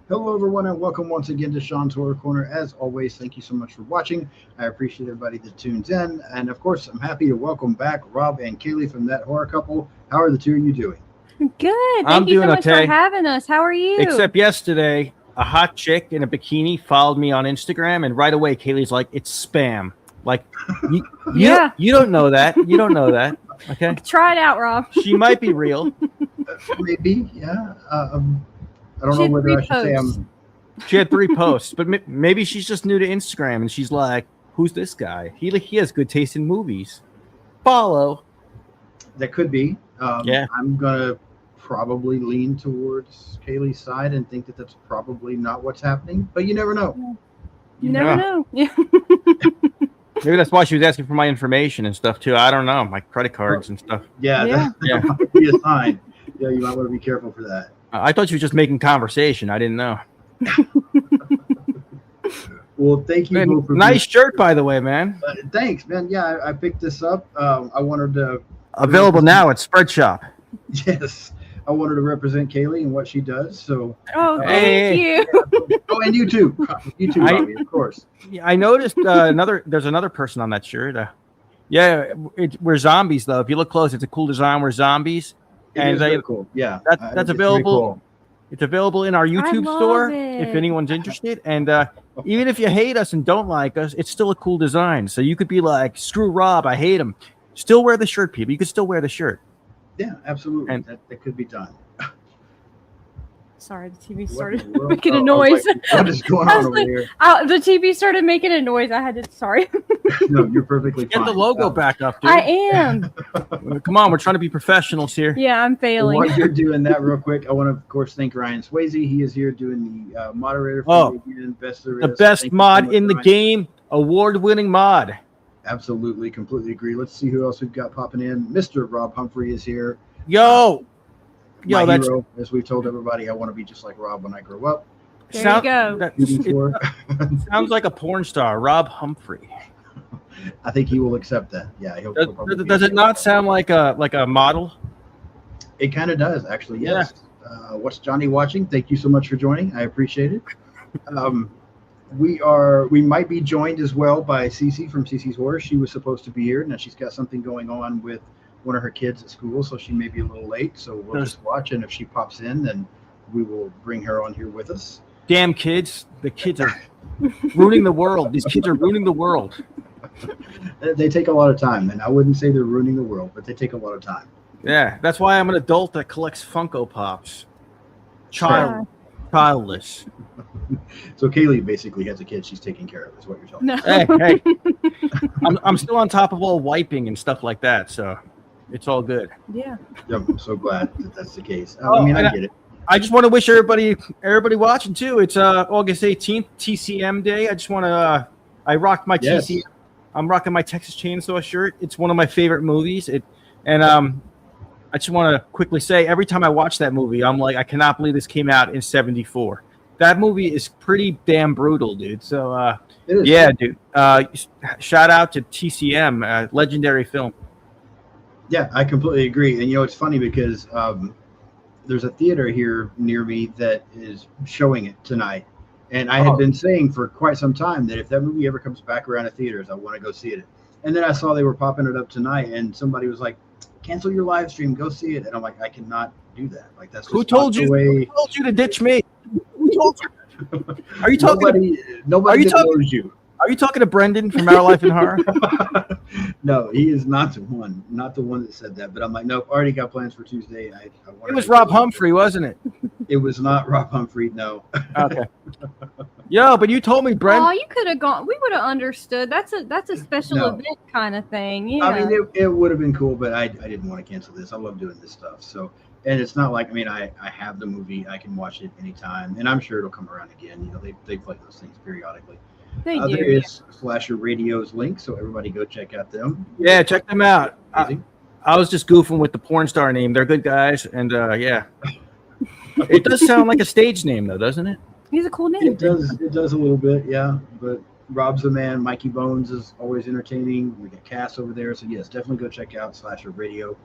Hello, everyone, and welcome once again to Sean's Horror Corner. As always, thank you so much for watching. I appreciate everybody that tunes in. And of course, I'm happy to welcome back Rob and Kaylee from That Horror Couple. How are the two of you doing? Good. I'm Thank you so doing much for okay. having us. How are you? Except yesterday, a hot chick in a bikini followed me on Instagram, and right away, Kaylee's like, "It's spam." Like, you, Yeah. you don't know that. You don't know that. Okay, Try it out, Rob. she might be real. Maybe, yeah. I don't She know had whether I should say posts. She had 3 posts, but maybe she's just new to Instagram, and she's like, "Who's this guy? He has good taste in movies." Follow. that could be. Yeah. I'm going to probably lean towards Kaylee's side and think that that's probably not what's happening, but you never know. You never know. Yeah. Maybe that's why she was asking for my information and stuff too. I don't know, my credit cards and stuff. Yeah, Yeah. that might be a sign. Yeah, you might want to be careful for that. I thought she was just making conversation. I didn't know. Well, thank you. Man, both for nice shirt, by the way, man. Thanks, man. Yeah, I picked this up. I wanted to, Available now at Spreadshop. yes, I wanted to represent Kaylee and what she does. So, Oh, Hey. thank you. oh, and you too, Robbie, of course. Yeah, I noticed there's another person on that shirt. We're zombies though. If you look close, it's a cool design. We're zombies, It and is they, very cool. Yeah, that's it's very available. cool. It's available in our YouTube love store it. if anyone's interested. And even if you hate us and don't like us, it's still a cool design. So you could be like, "Screw Rob, I hate him." Still wear the shirt, people. You could still wear the shirt. Yeah, absolutely. And- that could be done. Sorry, the TV What started in the world? making a Oh, noise. like, what is going I on was over like- here? The TV started making a noise. I had to. Sorry. No, you're perfectly Get fine. the logo back up, dude. I am. Come on, we're trying to be professionals here. Yeah, I'm failing. While you're doing that real quick, I want to, of course, thank Ryan Swayze. He is here doing the moderator for me again. Best there The is. best Thank you so mod much, in the Ryan. game, award-winning mod. Absolutely, completely agree. Let's see who else we've got popping in. Mr. Rob Humphrey is here. Yo, My that's hero, as we've told everybody, I want to be just like Rob when I grow up. There you go. Shooting for. Sounds like a porn star, Rob Humphrey. I think he will accept that. Yeah, he'll probably be Does it not sound like a model? It kind of does, actually. Yes. What's Johnny watching? Thank you so much for joining. I appreciate it. We might be joined as well by Cece from Cece's Horror. She was supposed to be here. Now she's got something going on with one of her kids at school, so she may be a little late. So we'll just watch, and if she pops in, then we will bring her on here with us. Damn kids! The kids are ruining the world. These kids are ruining the world. They take a lot of time, and I wouldn't say they're ruining the world, but they take a lot of time. Yeah, that's why I'm an adult that collects Funko Pops. Childless. So Kaylee basically has a kid she's taking care of, is what you're telling me. No. Hey, I'm still on top of all wiping and stuff like that, so it's all good. Yeah. Yep, I'm so glad that that's the case. I Oh, mean, I and get it. I just want to wish everybody watching too. It's August 18th, TCM Day. I just want to. I rocked my Yes. TCM. I'm rocking my Texas Chainsaw shirt. It's one of my favorite movies. I just want to quickly say, every time I watch that movie, I'm like, I cannot believe this came out in '74. That movie is pretty damn brutal, dude. So It is. yeah, dude. Shout out to TCM, legendary film. Yeah, I completely agree. And it's funny because there's a theater here near me that is showing it tonight. And I had been saying for quite some time that if that movie ever comes back around to theaters, I want to go see it. And then I saw they were popping it up tonight, and somebody was like, "Cancel your live stream, go see it." And I'm like, I cannot do that. Like, that's just Who told not you? the way. Who told you to ditch me? Who told you? Are you talking? Nobody Are you talking- knows you. Are you talking to Brendan from Our Life in Horror? No, he is not the one that said that. But I'm like, nope, already got plans for Tuesday. I It was Rob Humphrey, wasn't it? It was not Rob Humphrey. No. Okay. Yo, but you told me, Brent. Oh, you could have gone. We would have understood. That's a special No. event kind of thing. Yeah. I mean, it would have been cool, but I didn't want to cancel this. I love doing this stuff. So, and it's not like, I have the movie. I can watch it anytime, and I'm sure it'll come around again. They play those things periodically. Thank you. There is Slasher Radio's link, so everybody go check out them. Yeah, check them out. Easy. I was just goofing with the porn star name. They're good guys, and yeah. It does sound like a stage name, though, doesn't it? He's a cool name. It does a little bit, yeah. But Rob's the man. Mikey Bones is always entertaining. We got Cass over there, so yes, definitely go check out Slasher Radio.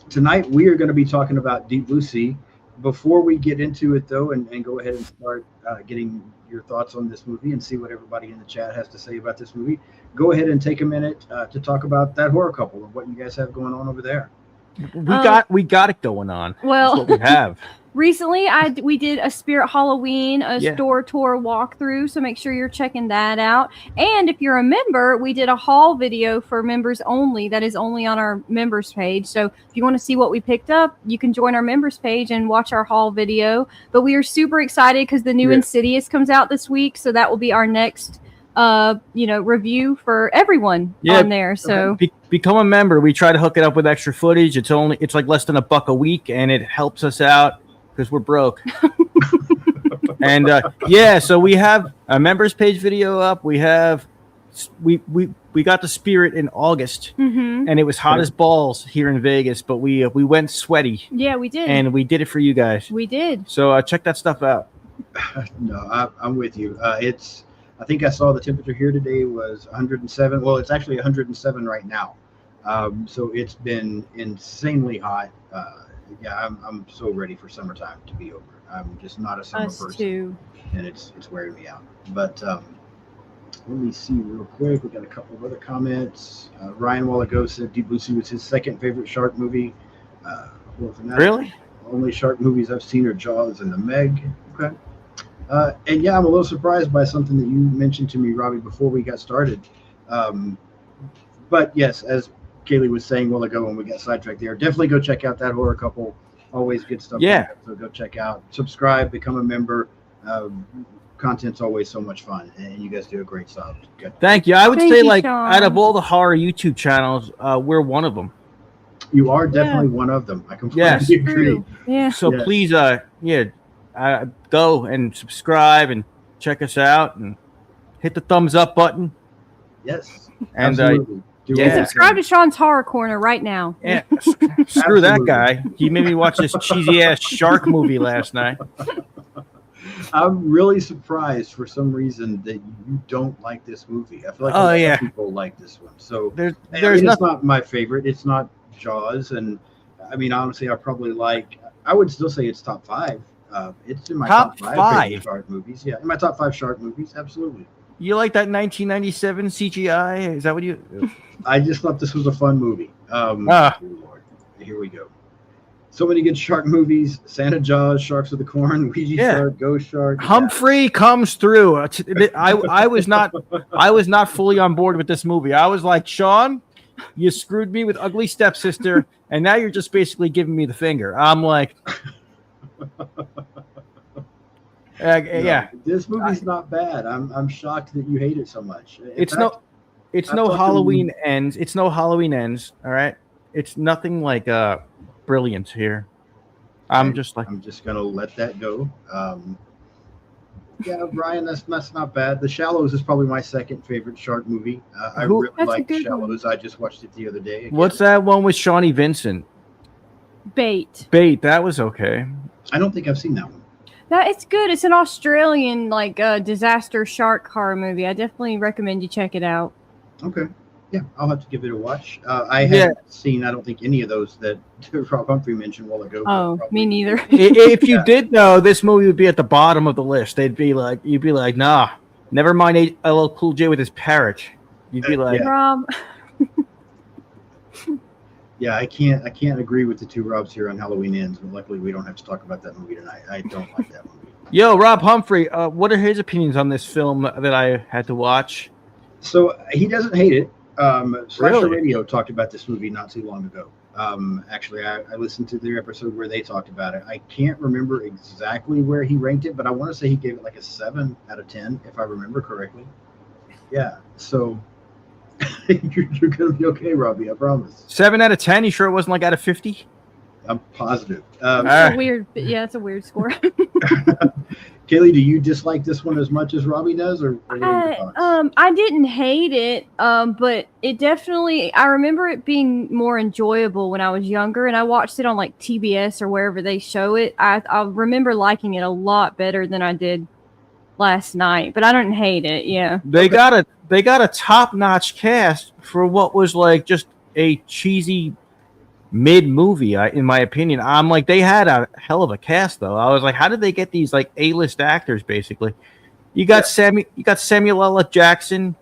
Tonight we are going to be talking about Deep Blue Sea. Before we get into it, though, and go ahead and start getting your thoughts on this movie and see what everybody in the chat has to say about this movie, go ahead and take a minute to talk about That Horror Couple and what you guys have going on over there. We got it going on. Well, That's what we have. Recently, we did a Spirit Halloween, store tour walkthrough, so make sure you're checking that out. And if you're a member, we did a haul video for members only that is only on our members page. So if you want to see what we picked up, you can join our members page and watch our haul video. But we are super excited because the new Insidious comes out this week, so that will be our next review for everyone on there. So become a member. We try to hook it up with extra footage. It's like less than $1 a week, and it helps us out because we're broke. And so we have a members page video up. We have we got the Spirit in August, and it was hot as balls here in Vegas, but we went sweaty. Yeah, we did, and we did it for you guys. We did. So check that stuff out. No, I'm with you. I think I saw the temperature here today was 107. Well, it's actually 107 right now. So it's been insanely hot. I'm so ready for summertime to be over. I'm just not a summer person, too. And it's wearing me out. But let me see real quick. We got a couple of other comments. Ryan Wallago said Deep Blue Sea was his second favorite shark movie. Really? Only shark movies I've seen are Jaws and The Meg. Okay. And yeah, I'm a little surprised by something that you mentioned to me, Robbie, before we got started. But yes, as Kaylee was saying a while ago when we got sidetracked there, definitely go check out That Horror Couple. Always good stuff. Yeah. So go check out, subscribe, become a member. Content's always so much fun, and you guys do a great job. Thank you. I would say, Sean. out of all the horror YouTube channels, we're one of them. You are definitely one of them. I completely agree. Yeah. So please, go and subscribe and check us out and hit the thumbs up button. Yes. And subscribe to Sean's Horror Corner right now. Yeah. Screw that guy. He made me watch this cheesy ass shark movie last night. I'm really surprised for some reason that you don't like this movie. I feel like a lot of people like this one. So it's not my favorite. It's not Jaws, and I mean honestly, I would still say it's top 5. It's in my top 5 shark movies. Yeah, in my top 5 shark movies, absolutely. You like that 1997 CGI? Is that what you? I just thought this was a fun movie. Lord. Here we go. So many good shark movies: Santa, Jaws, Sharks of the Corn, Ouija Shark, Ghost Shark. Humphrey comes through. I was not fully on board with this movie. I was like, Sean, you screwed me with Ugly Stepsister, and now you're just basically giving me the finger. I'm like, this movie's not bad. I'm shocked that you hate it so much. It's no Halloween Ends. It's no Halloween Ends. All right, it's nothing like brilliant here. I'm just gonna let that go. Brian, that's not bad. The Shallows is probably my second favorite shark movie. I really like Shallows. I just watched it the other day. Again. What's that one with Shawnee Vincent? Bait. That was okay. I don't think I've seen that one. It's good. It's an Australian disaster shark horror movie. I definitely recommend you check it out. Okay. Yeah, I'll have to give it a watch. I haven't seen, I don't think, any of those that Rob Humphrey mentioned a while ago. Oh, me neither. If you did know, this movie would be at the bottom of the list. You'd be like, nah, never mind LL Cool J with his parrot. You'd be like, Rob. Yeah, I can't agree with the two Robs here on Halloween Ends, but luckily we don't have to talk about that movie tonight. I don't like that movie. Yo, Rob Humphrey, what are his opinions on this film that I had to watch? So he doesn't hate it. Slasher Radio talked about this movie not too long ago. Actually, I listened to their episode where they talked about it. I can't remember exactly where he ranked it, but I want to say he gave it like a 7 out of 10, if I remember correctly. Yeah, so you're going to be okay, Robbie, I promise. 7 out of 10? You sure it wasn't like out of 50? I'm positive. It's weird. Yeah, it's a weird score. Kaylee, do you dislike this one as much as Robbie does, or what are your thoughts? I didn't hate it, but it definitely. I remember it being more enjoyable when I was younger, and I watched it on like TBS or wherever they show it. I remember liking it a lot better than I did last night, but I didn't hate it. Yeah, they got a top-notch cast for what was like just a cheesy mid-movie, in my opinion. I'm like, they had a hell of a cast, though. I was like, how did they get these like A-list actors, basically? You got Samuel L. Jackson.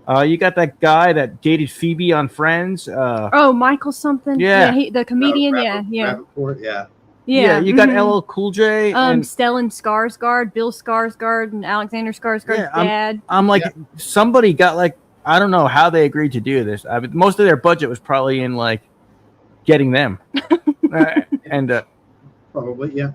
You got that guy that dated Phoebe on Friends. Michael something. Yeah, the comedian. Rappaport, yeah. Yeah, you got LL Cool J. Stellan Skarsgård, Bill Skarsgård, and Alexander Skarsgård's dad. I'm like, somebody got like, I don't know how they agreed to do this. I mean, most of their budget was probably in like getting them. Probably, yeah.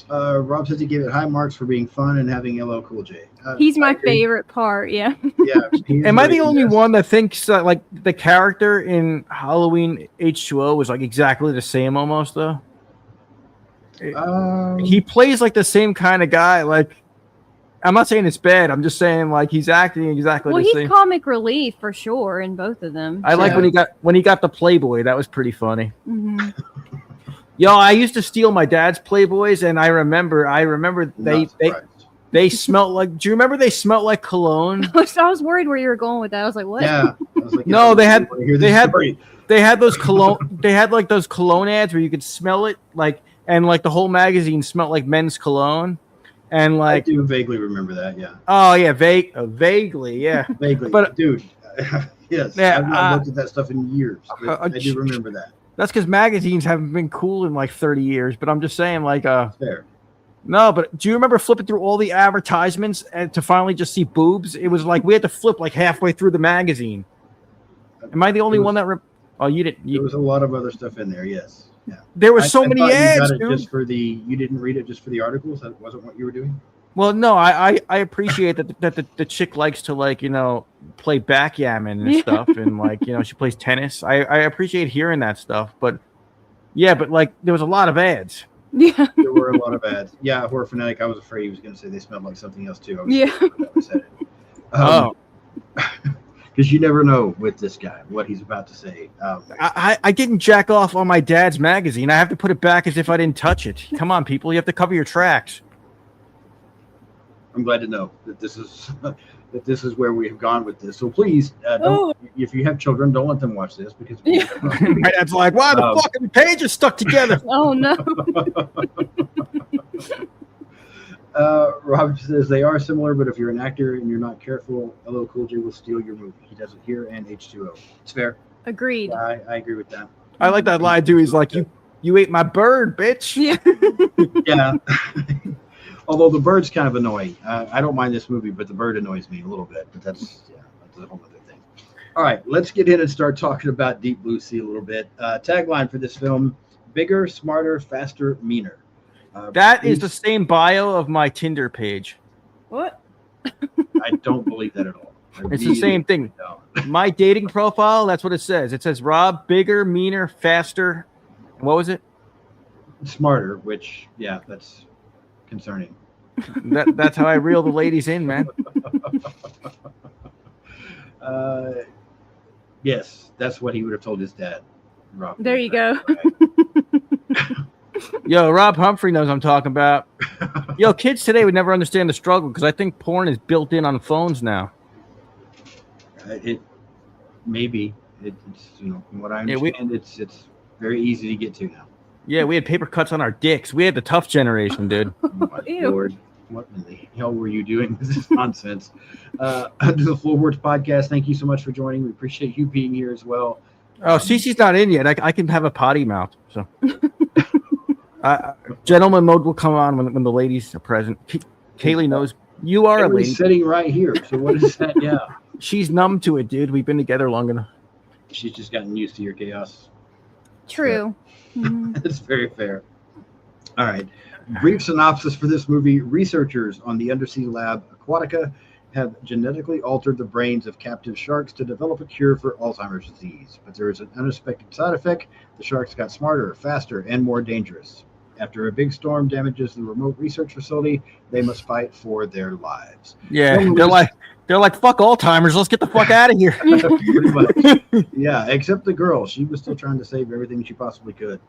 Rob says he gave it high marks for being fun and having LL Cool J. He's my favorite part. Yeah. Yeah. Am I the only one that thinks that like the character in Halloween H2O was like exactly the same almost though? He plays like the same kind of guy. Like, I'm not saying it's bad. I'm just saying like he's acting exactly the same. Well, he's comic relief for sure in both of them. I like when he got the Playboy. That was pretty funny. Mm-hmm. Yo, I used to steal my dad's Playboys, and I remember they smelled like. Do you remember they smelled like cologne? I was worried where you were going with that. I was like, what? Yeah. I was like, no, they had those cologne. They had like those cologne ads where you could smell it like. And like the whole magazine smelled like men's cologne, and like I do vaguely remember that, yeah. Oh yeah, vaguely, yeah. Vaguely, but dude, yes, yeah, I've not looked at that stuff in years. But I do remember that. That's because magazines haven't been cool in like 30 years. But I'm just saying, like, fair. No, but do you remember flipping through all the advertisements and to finally just see boobs? It was like we had to flip like halfway through the magazine. Am I the only one that? Oh, you didn't. There was a lot of other stuff in there. Yes. Yeah. There were so many ads. You got it just for you didn't read it just for the articles. That wasn't what you were doing. Well, no, I appreciate that the chick likes to like play backgammon and stuff, and like she plays tennis. I appreciate hearing that stuff, but like there was a lot of ads. Yeah, there were a lot of ads. Yeah, Horror Fanatic. I was afraid he was going to say they smelled like something else too. Because you never know with this guy what he's about to say. I didn't jack off on my dad's magazine. I have to put it back as if I didn't touch it. Come on, people. You have to cover your tracks. I'm glad to know that this is where we have gone with this. So please, don't, if you have children, don't let them watch this because my dad's like, why the fucking pages stuck together? Oh no. Rob says they are similar, but if you're an actor and you're not careful, LL Cool J will steal your movie. He does it here and H2O. It's fair. Agreed. I agree with that. I like that line too. He's like, you ate my bird, bitch. Yeah. Yeah. Although the bird's kind of annoying. I don't mind this movie, but the bird annoys me a little bit. But that's a whole other thing. All right, let's get in and start talking about Deep Blue Sea a little bit. Tagline for this film: bigger, smarter, faster, meaner. That is the same bio of my Tinder page. What? I don't believe that at all. It's the same thing. My dating profile, that's what it says. It says Rob, bigger, meaner, faster. What was it? Smarter, which, yeah, that's concerning. That's how I reel the ladies in, man. Yes, that's what he would have told his dad. Rob. There you go. Yo, Rob Humphrey knows what I'm talking about. Yo, kids today would never understand the struggle because I think porn is built in on phones now. It's from what I understand, it's very easy to get to now. Yeah, we had paper cuts on our dicks. We had the tough generation, dude. Oh my Lord, what in the hell were you doing? This is nonsense. To the Floorboards podcast, thank you so much for joining. We appreciate you being here as well. Oh, Cece's not in yet. I can have a potty mouth. So, gentleman mode will come on when the ladies are present. Kaylee knows you are a lady. Sitting right here. So what is that? Yeah. She's numb to it, dude. We've been together long enough. She's just gotten used to your chaos. True. That's very fair. All right. Brief synopsis for this movie. Researchers on the undersea lab Aquatica have genetically altered the brains of captive sharks to develop a cure for Alzheimer's disease. But there is an unexpected side effect. The sharks got smarter, faster, and more dangerous. After a big storm damages the remote research facility, they must fight for their lives. Yeah, they're like, fuck Alzheimer's. Let's get the fuck out of here. Pretty much. Yeah, except the girl. She was still trying to save everything she possibly could.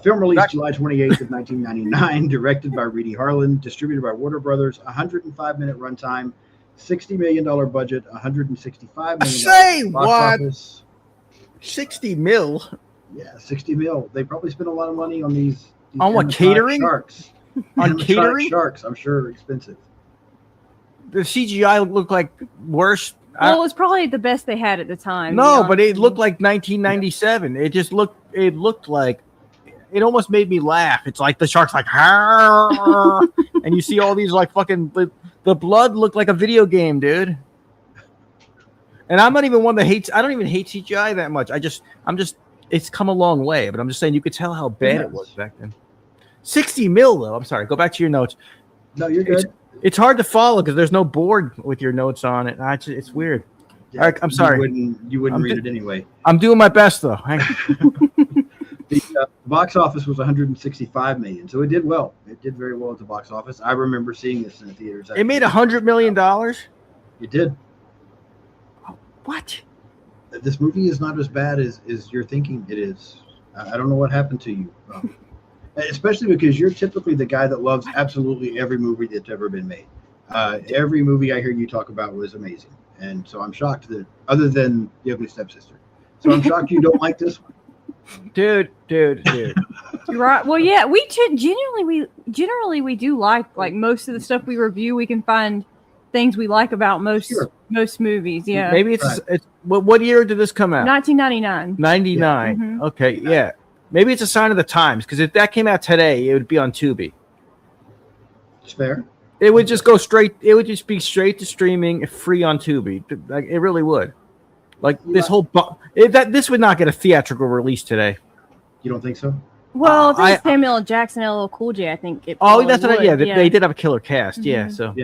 Film released July 28th of 1999, directed by Reedy Harlan, distributed by Warner Brothers, 105-minute runtime, $60 million budget, $165 million. Say box what? office. 60 mil? Yeah, 60 mil. They probably spent a lot of money on these On what, animatronic catering? Sharks. On Animatronic catering? sharks, I'm sure, are expensive. The CGI looked like worse. Well, it was probably the best they had at the time. to be No, honest but it with looked you. like 1997. It just looked. It looked like. It almost made me laugh. It's like the shark's like, "Arr!" And you see all these like fucking. The blood looked like a video game, dude. And I'm not even one that hates. I don't even hate CGI that much. I'm just. It's come a long way, but I'm just saying you could tell how bad it was back then. 60 mil though. I'm sorry. Go back to your notes. No, you're good. It's hard to follow because there's no board with your notes on it. It's weird. Yeah, All right, I'm sorry. You wouldn't I'm read ju- it anyway. I'm doing my best though. Hang on. The box office was 165 million, so it did well. It did very well at the box office. I remember seeing this in the theaters. It made $100 million. It did. What? This movie is not as bad as you're thinking it is. I don't know what happened to you, especially because you're typically the guy that loves absolutely every movie that's ever been made. Every movie I hear you talk about was amazing, and so I'm shocked that, other than The Ugly Stepsister, so I'm shocked you don't like this one. Dude. Right. Well, yeah, we generally we do like most of the stuff we review. We can find things we like about most movies. Yeah. Maybe it's what year did this come out? 1999. 99. Yeah. Mhm. Okay, yeah. Maybe it's a sign of the times because if that came out today, it would be on Tubi. It's fair. It would just go straight. It would just be straight to streaming, free on Tubi. Like it really would. Like this whole this would not get a theatrical release today. You don't think so? Well, if it's Samuel L. Jackson, LL Cool J, I think it. Oh, that's what. would. They did have a killer cast. Mhm. Yeah, so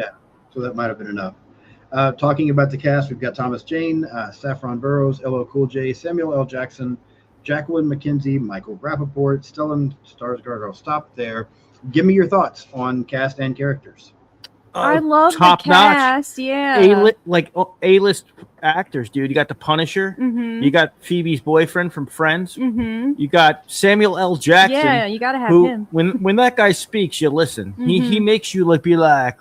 So that might have been enough. Talking about the cast, we've got Thomas Jane, Saffron Burrows, LL Cool J, Samuel L. Jackson, Jacqueline McKenzie, Michael Rappaport, Stellan Skarsgård. I'll stop there. Give me your thoughts on cast and characters. I love the top notch. cast. Yeah. A-list actors, dude. You got the Punisher. Mhm. You got Phoebe's boyfriend from Friends. Mhm. You got Samuel L. Jackson. Yeah, you gotta have who, him. when that guy speaks, you listen. He Mhm. makes you be like,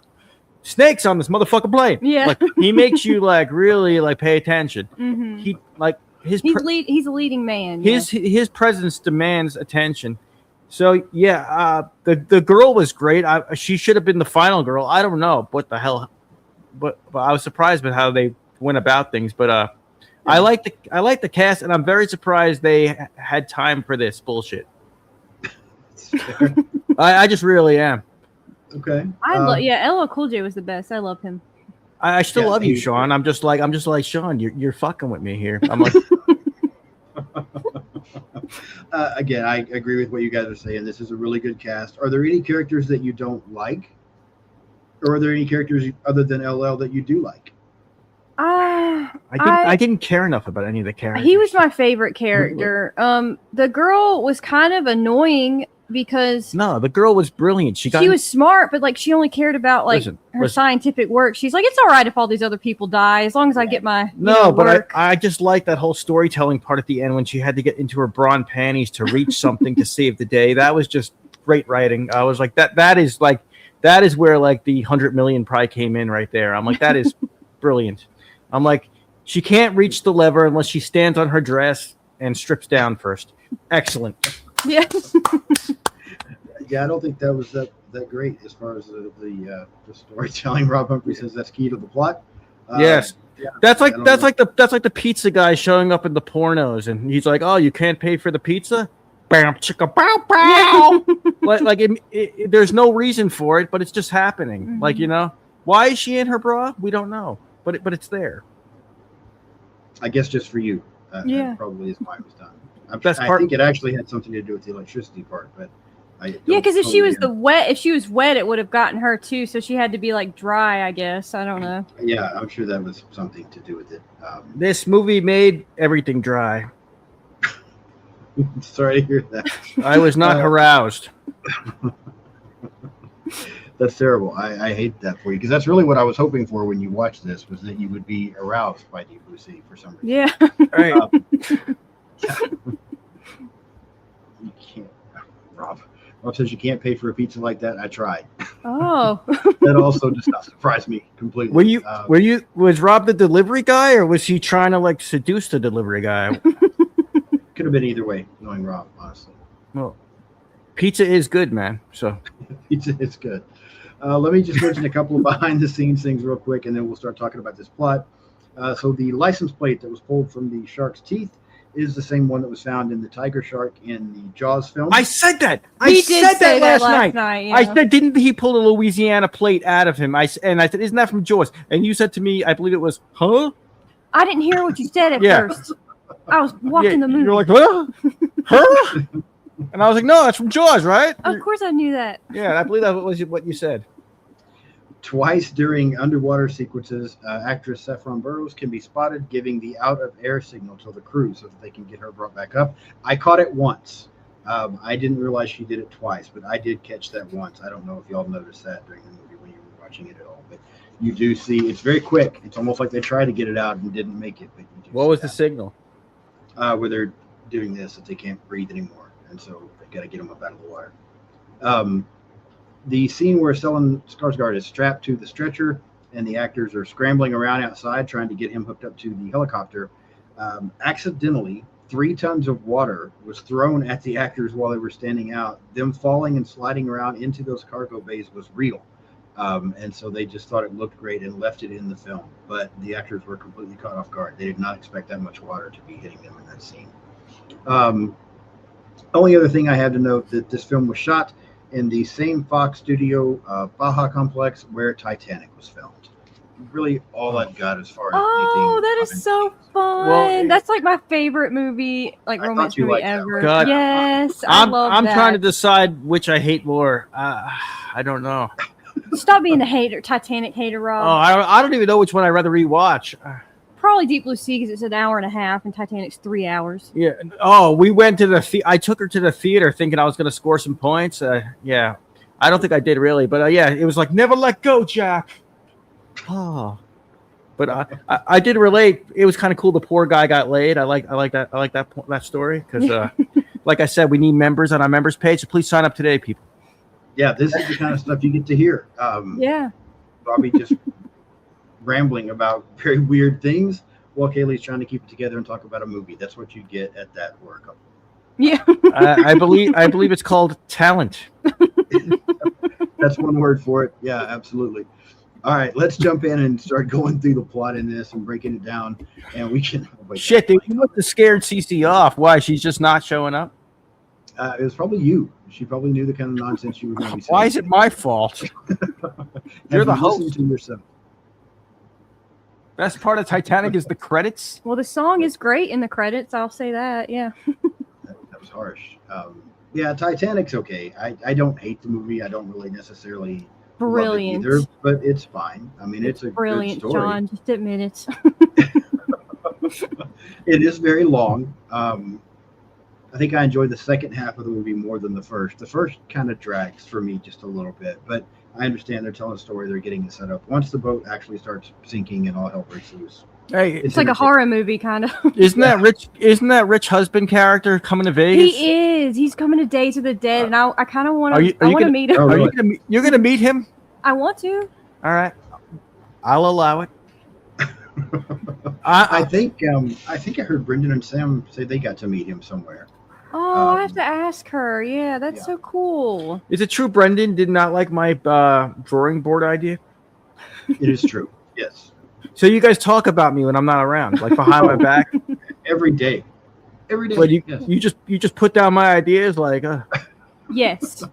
snakes on this motherfucking plane. Yeah. Like he makes you really pay attention. Mhm. He like his He's a leading man. his presence demands attention. So yeah, the girl was great. She should have been the final girl. I don't know what the hell, but I was surprised with how they went about things. But I like the cast, and I'm very surprised they had time for this bullshit. I just really am. Okay. LL Cool J was the best. I love him. I still love you, he's Sean. I'm just like Sean. You're fucking with me here. I'm like. Again, I agree with what you guys are saying. This is a really good cast. Are there any characters that you don't like? Or are there any characters other than LL that you do like? I didn't care enough about any of the characters. He was my favorite character. The girl was kind of annoying because no, the girl was brilliant. She was smart, but she only cared about her scientific work. She's like, it's all right if all these other people die as long as I get my but I just like that whole storytelling part at the end when she had to get into her bra and panties to reach something to save the day. That was just great writing. I was like that is where the 100 million probably came in right there. I'm like, that is brilliant. I'm like, she can't reach the lever unless she stands on her dress and strips down first. Excellent. Yeah. Yeah, I don't think that was that great as far as the storytelling. Rob Humphrey says that's key to the plot. Yes. Yeah, that's like the pizza guy showing up in the pornos, and he's like, "Oh, you can't pay for the pizza." Bam, chicka, bow, bow. There's no reason for it, but it's just happening. Mhm. Why is she in her bra? We don't know, but it's there. I guess just for you. Yeah. That probably is why it was done. I think it actually had something to do with the electricity part, but because if she was if she was wet, it would have gotten her too. So she had to be dry, I guess. I don't know. Yeah, I'm sure that was something to do with it. This movie made everything dry. Sorry to hear that. I was not aroused. That's terrible. I hate that for you because that's really what I was hoping for when you watched this was that you would be aroused by Deep Blue Sea for some reason. Yeah. All right. You can't, Rob. Rob says you can't pay for a pizza like that. I tried. Oh. That also does not surprise me completely. Was Rob the delivery guy, or was he trying to seduce the delivery guy? Could have been either way, knowing Rob, honestly. Well, pizza is good, man. So It's good. Let me just mention a couple of behind-the-scenes things real quick, and then we'll start talking about this plot. So the license plate that was pulled from the shark's teeth is the same one that was found in the tiger shark in the Jaws film. I said that. He I did said say that last night. yeah. I said, didn't he pull the Louisiana plate out of him? I said, isn't that from Jaws? And you said to me, I believe it was, huh? I didn't hear what you said at Yeah. first. I was watching the movie. You're like, huh? Huh? And I was like, no, that's from Jaws, right? Of course I knew that. Yeah, I believe that was what you said. Twice during underwater sequences, actress Saffron Burrows can be spotted giving the out-of-air signal to the crew so that they can get her brought back up. I caught it once. I didn't realize she did it twice, but I did catch that once. I don't know if y'all noticed that during the movie when you were watching it at all, but you do see it's very quick. It's almost like they tried to get it out and didn't make it. But you do What was the signal? where they're doing this, that they can't breathe anymore, and so they got to get them up out of the water. The scene where Stellan Skarsgård is strapped to the stretcher and the actors are scrambling around outside trying to get him hooked up to the helicopter. Accidentally, 3 tons of water was thrown at the actors while they were standing out. Them falling and sliding around into those cargo bays was real. And so they just thought it looked great and left it in the film. But the actors were completely caught off guard. They did not expect that much water to be hitting them in that scene. Only other thing I had to note that this film was shot in the same Fox studio Baja complex where Titanic was filmed. Really all I've got as far as Oh, anything. that is so fun. Well, That's like my favorite movie, like I romance thought you movie liked that ever. one. God, Yes, I love I'm that. trying to decide which I hate more. I don't know. Stop being the hater, Titanic hater, Oh, Rob. I don't even know which one I'd rather rewatch. Probably Deep Blue Sea because it's an hour and a half, and Titanic's 3 hours. Yeah. Oh, we went to I took her to the theater thinking I was going to score some points. Yeah. I don't think I did really, but yeah, it was like never let go, Jack. Oh. But I did relate. It was kind of cool. The poor guy got laid. I like that story because, like I said, we need members on our members page. So please sign up today, people. Yeah, this is the kind of stuff you get to hear. Yeah. Bobby just rambling about very weird things while Kaylee's trying to keep it together and talk about a movie. That's what you get at that work. Yeah. I believe it's called talent. That's one word for it. Yeah, absolutely. All right, let's jump in and start going through the plot in this and breaking it down. And we can. Shit, they must have scared Cece off. Why? She's just not showing up? It was probably you. She probably knew the kind of nonsense you were going to be saying. Why is it my fault? You're the host. Listen to yourself. Best part of Titanic is the credits. Well, the song is great in the credits. I'll say that. Yeah. That was harsh. Yeah, Titanic's okay. I don't hate the movie. I don't really necessarily Brilliant. love it either, but it's fine. I mean, it's a Brilliant, good story. John. Just admit it. It is very long. I think I enjoyed the second half of the movie more than the first. The first kind of drags for me just a little bit, but I understand they're telling a story. They're getting it set up. Once the boat actually starts sinking and all hell breaks loose, Hey, It's like a horror movie, kind of. isn't that rich husband character coming to Vegas? He is. He's coming to Days of the Dead, and I kind of want Are you to. I want to gonna- meet him. Oh, Are you really? you're gonna meet him? I want to. All right, I'll allow it. I think I heard Brendan and Sam say they got to meet him somewhere. Oh, I have to ask her. Yeah, that's yeah. so cool. Is it true Brendan did not like my drawing board idea? It is true. Yes, So you guys talk about me when I'm not around, like behind my back. every day. But Yes. you just put down my ideas, like. Yes.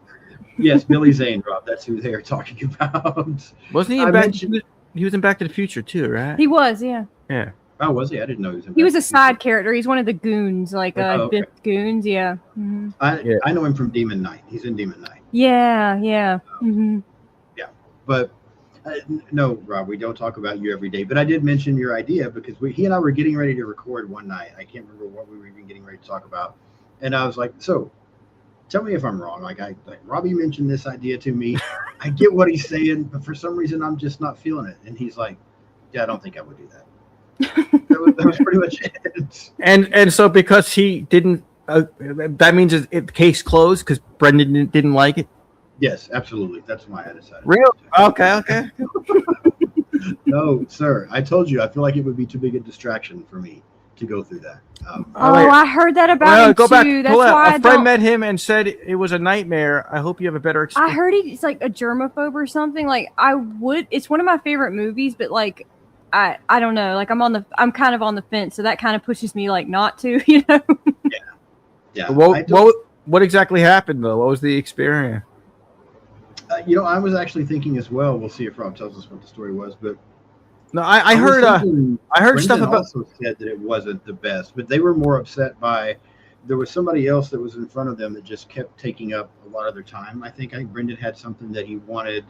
Yes, Billy Zane, Rob. That's who they are talking about. Wasn't he I in Back? mentioned- He was in Back to the Future too, right? He was. Yeah. Yeah. Oh, was he? I didn't know he was in He was a Back to the side character. He's one of the goons, like Oh, okay. Biff Goons. Yeah. Mhm. Future. I know him from Demon Knight. He's in Demon Knight. Yeah. Yeah. hmm But no, Rob, we don't talk about you every day. But I did mention your idea because he and I were getting ready to record one night. I can't remember what we were even getting ready to talk about. And I was like, so tell me if I'm wrong. Like Robbie mentioned this idea to me. I get what he's saying, but for some reason I'm just not feeling it. And he's like, yeah, I don't think I would do that. That was pretty much it. And so because he didn't, that means the case closed because Brendan didn't like it. Yes, absolutely. That's why I decided. Real? Okay. No, sir. I told you I feel like it would be too big a distraction for me to go through that. I heard that about him go back. too. That's why a friend met him and said it was a nightmare. I hope you have a better experience. I heard he's like a germaphobe or something. Like it's one of my favorite movies, but like I don't know. Like I'm kind of on the fence, so that kind of pushes me like not to, you know. Yeah. What exactly happened though? What was the experience? I was actually thinking as well. We'll see if Rob tells us what the story was, but no, I heard stuff about. Also said that it wasn't the best, but they were more upset by there was somebody else that was in front of them that just kept taking up a lot of their time. I think Brendan had something that he wanted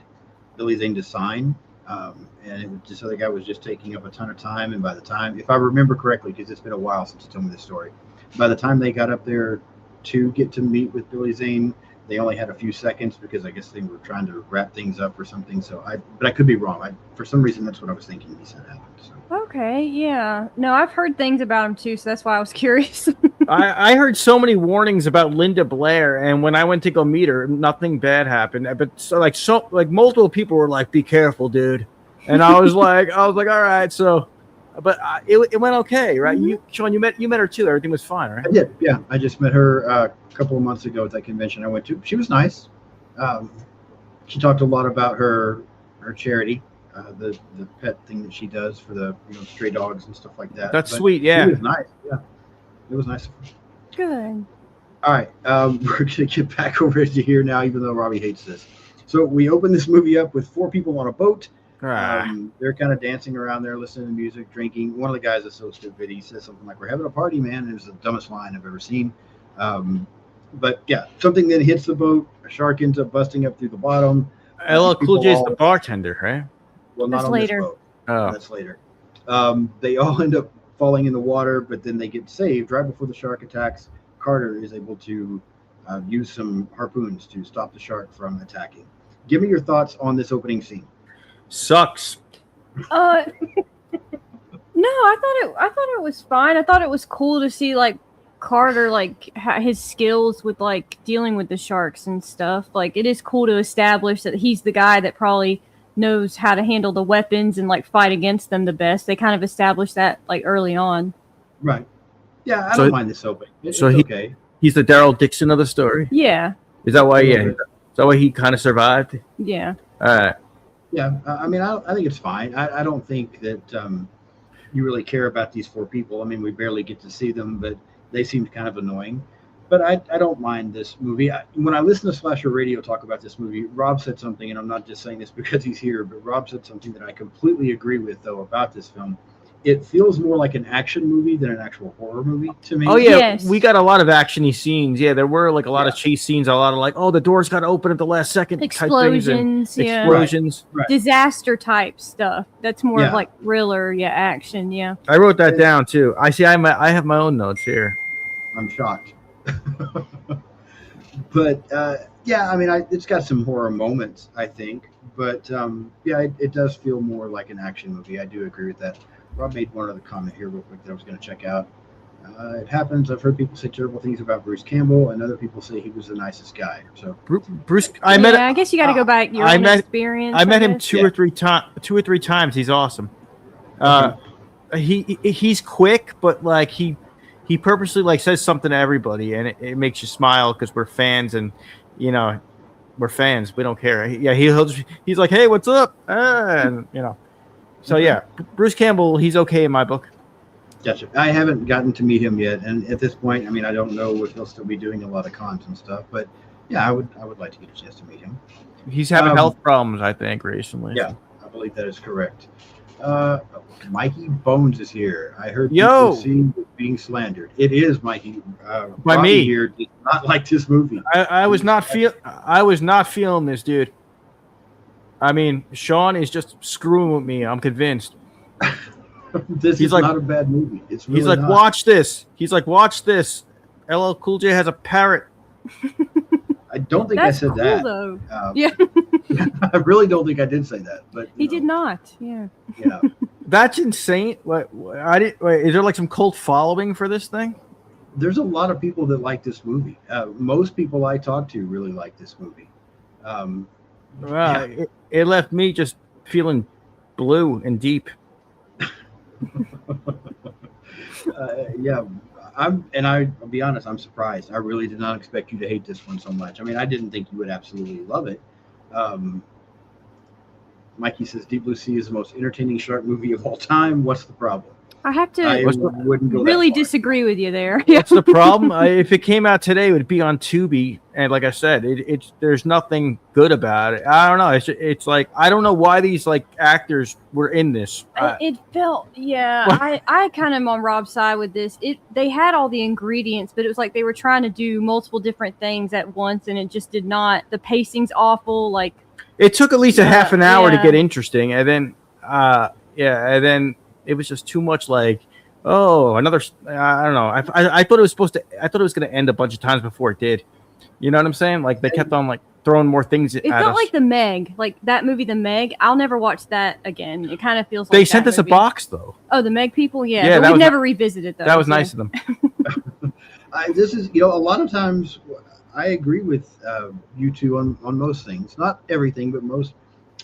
Billy Zane to sign, and it was this other guy was just taking up a ton of time. And by the time, if I remember correctly, because it's been a while since you told me this story, by the time they got up there to get to meet with Billy Zane, they only had a few seconds because I guess they were trying to wrap things up or something. But I could be wrong. For some reason, that's what I was thinking he said happened. So. Okay, yeah. No, I've heard things about him too, so that's why I was curious. I heard so many warnings about Linda Blair, and when I went to go meet her, nothing bad happened. But multiple people were like, "Be careful, dude," and I was like, all right, so. But it went okay, right? Mm-hmm. Sean, you met her too. Everything was fine, right? I did, yeah. I just met her a couple of months ago at that convention I went to. She was nice. She talked a lot about her charity, the pet thing that she does for the stray dogs and stuff like that. That's sweet, yeah. It was nice, yeah. It was nice. Good. All right, we're gonna get back over to here now, even though Robbie hates this. So we open this movie up with 4 people on a boat. They're kind of dancing around there, listening to music, drinking. One of the guys is so stupid. He says something like, "We're having a party, man." It was the dumbest line I've ever seen. But yeah, something then hits the boat. A shark ends up busting up through the bottom. LL Cool J is the bartender, right? Well, not That's on later. this boat. Oh. That's later. They all end up falling in the water, but then they get saved right before the shark attacks. Carter is able to use some harpoons to stop the shark from attacking. Give me your thoughts on this opening scene. Sucks. No, I thought it was fine. I thought it was cool to see like Carter his skills with like dealing with the sharks and stuff. Like it is cool to establish that he's the guy that probably knows how to handle the weapons and like fight against them the best. They kind of established that like early on. Right. Yeah, I don't mind this opening. It's okay. He's the Daryl Dixon of the story. Yeah. Is that why? Yeah. Is that why he kind of survived? Yeah. All right. Yeah, I mean, I think it's fine. I don't think that you really care about these 4 people. I mean, we barely get to see them, but they seemed kind of annoying. But I don't mind this movie. When I listen to Slasher Radio talk about this movie, Rob said something, and I'm not just saying this because he's here, but Rob said something that I completely agree with, though, about this film. It feels more like an action movie than an actual horror movie to me. Oh, yeah. Yes. We got a lot of action-y scenes. Yeah, there were like a lot of chase scenes, a lot of like, the door's got to open at the last second. Explosions, type explosions. Right. Disaster type stuff. That's more of like thriller, action, yeah. I wrote that down, too. I have my own notes here. I'm shocked. But, I mean, it's got some horror moments, I think. But, it does feel more like an action movie. I do agree with that. Rob made one other comment here real quick that I was going to check out. It happens. I've heard people say terrible things about Bruce Campbell, and other people say he was the nicest guy. So Bruce, I guess you got to go back your own experience. I met him two or three times. He's awesome. He's quick, but like he purposely like says something to everybody, and it makes you smile because we're fans, and we're fans. We don't care. He's like, hey, what's up? And So yeah, Bruce Campbell, he's okay in my book. Gotcha. I haven't gotten to meet him yet, and at this point, I mean, I don't know if he'll still be doing a lot of cons and stuff, but yeah, I would like to get a chance to meet him. He's having health problems, I think, recently. Yeah, I believe that is correct. Mikey Bones is here. I heard people being slandered. It is Mikey. By Robbie me. Here did not like this movie. I was not feeling this, dude. I mean, Sean is just screwing with me. I'm convinced. This is not a bad movie. It's really he's like, not. watch this. He's like, watch this. LL Cool J has a parrot. I don't think That's I said cool, that. though. I really don't think I did say that. But He did not. Yeah. Yeah. That's insane. Wait, is there like some cult following for this thing? There's a lot of people that like this movie. Most people I talk to really like this movie. It left me just feeling blue and deep. Yeah, I'll be honest, I'm surprised. I really did not expect you to hate this one so much. I mean, I didn't think you would absolutely love it. Um, Mikey says Deep Blue Sea is the most entertaining shark movie of all time. What's the problem? I have I to wouldn't go really that far. disagree with you there. What's the problem? If it came out today, it would be on Tubi, and like I said, it's there's nothing good about it. I don't know. It's like I don't know why these like actors were in this. It felt, I kind of am on Rob's side with this. They had all the ingredients, but it was like they were trying to do multiple different things at once, and it just did not. The pacing's awful. Like it took at least a half an hour to get interesting, and then and then it was just too much. Like, oh, another. I don't know. I thought it was supposed to. I thought it was going to end a bunch of times before it did. You know what I'm saying? Like they kept on like throwing more things. It felt like The Meg, like that movie, The Meg. I'll never watch that again. It kind of feels like they sent us a box though. Oh, the Meg people, yeah. But we never revisited those. That was nice of them. This is, a lot of times I agree with you two on most things. Not everything, but most.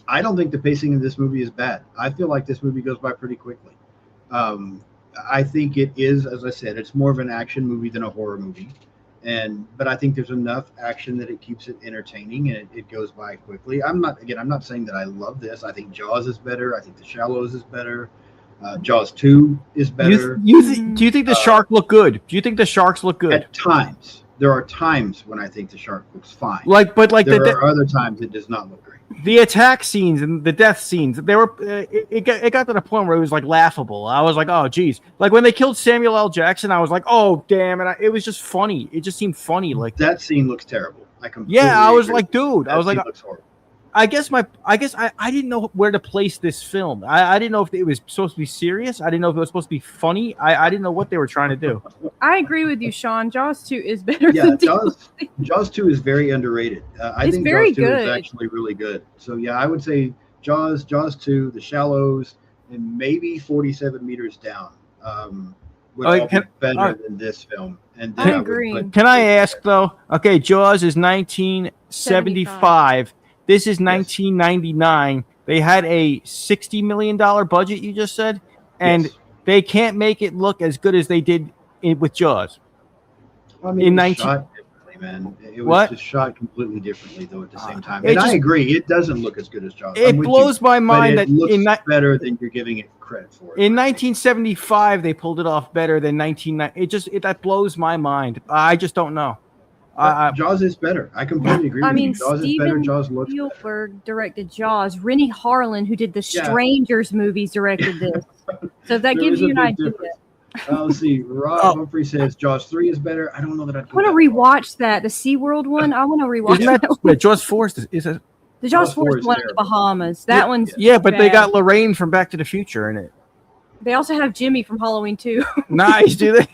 I don't think the pacing of this movie is bad. I feel like this movie goes by pretty quickly. I think it is, as I said, it's more of an action movie than a horror movie. But I think there's enough action that it keeps it entertaining and it goes by quickly. I'm not saying that I love this. I think Jaws is better. I think The Shallows is better. Jaws 2 is better. Do you think the shark look good? Do you think the sharks look good? At times. There are times when I think the shark looks fine. There are other times it does not look great. The attack scenes and the death scenes, they were it got to the point where it was like laughable. I was like, oh geez, like when they killed Samuel L. Jackson, I was like, oh damn, and it was just funny. It just seemed funny. Like that scene looks terrible. I was like, dude, I was like, looks horrible. I guess I didn't know where to place this film. I didn't know if it was supposed to be serious. I didn't know if it was supposed to be funny. I didn't know what they were trying to do. I agree with you, Sean. Jaws 2 is better than Jaws 2 is very underrated. I think very Jaws 2 good. Is actually really good. So yeah, I would say Jaws 2, The Shallows, and maybe 47 Meters Down would all be better than this film. And then I agree. Can I ask though? Okay, Jaws is 1975. This is 1999. They had a $60 million budget, you just said, and they can't make it look as good as they did with Jaws. I mean, shot differently, man. It was just shot completely differently, though, at the same time. And I agree, it doesn't look as good as Jaws. It blows my mind that it looks better than you're giving it credit for. In 1975, they pulled it off better than 1990. That blows my mind. I just don't know. Jaws is better. I completely agree with you. Jaws is better. Jaws looks better. Spielberg directed Jaws. Rennie Harlan, who did the Strangers movies, directed this. So that gives you an idea. Let's see. Rob Humphrey says Jaws 3 is better. I don't know that I want to rewatch that. The SeaWorld one. I want to rewatch that. Jaws 4 is a the Jaws 4 is one in the Bahamas. That one's but they got Lorraine from Back to the Future in it. They also have Jimmy from Halloween 2. Nice, do they?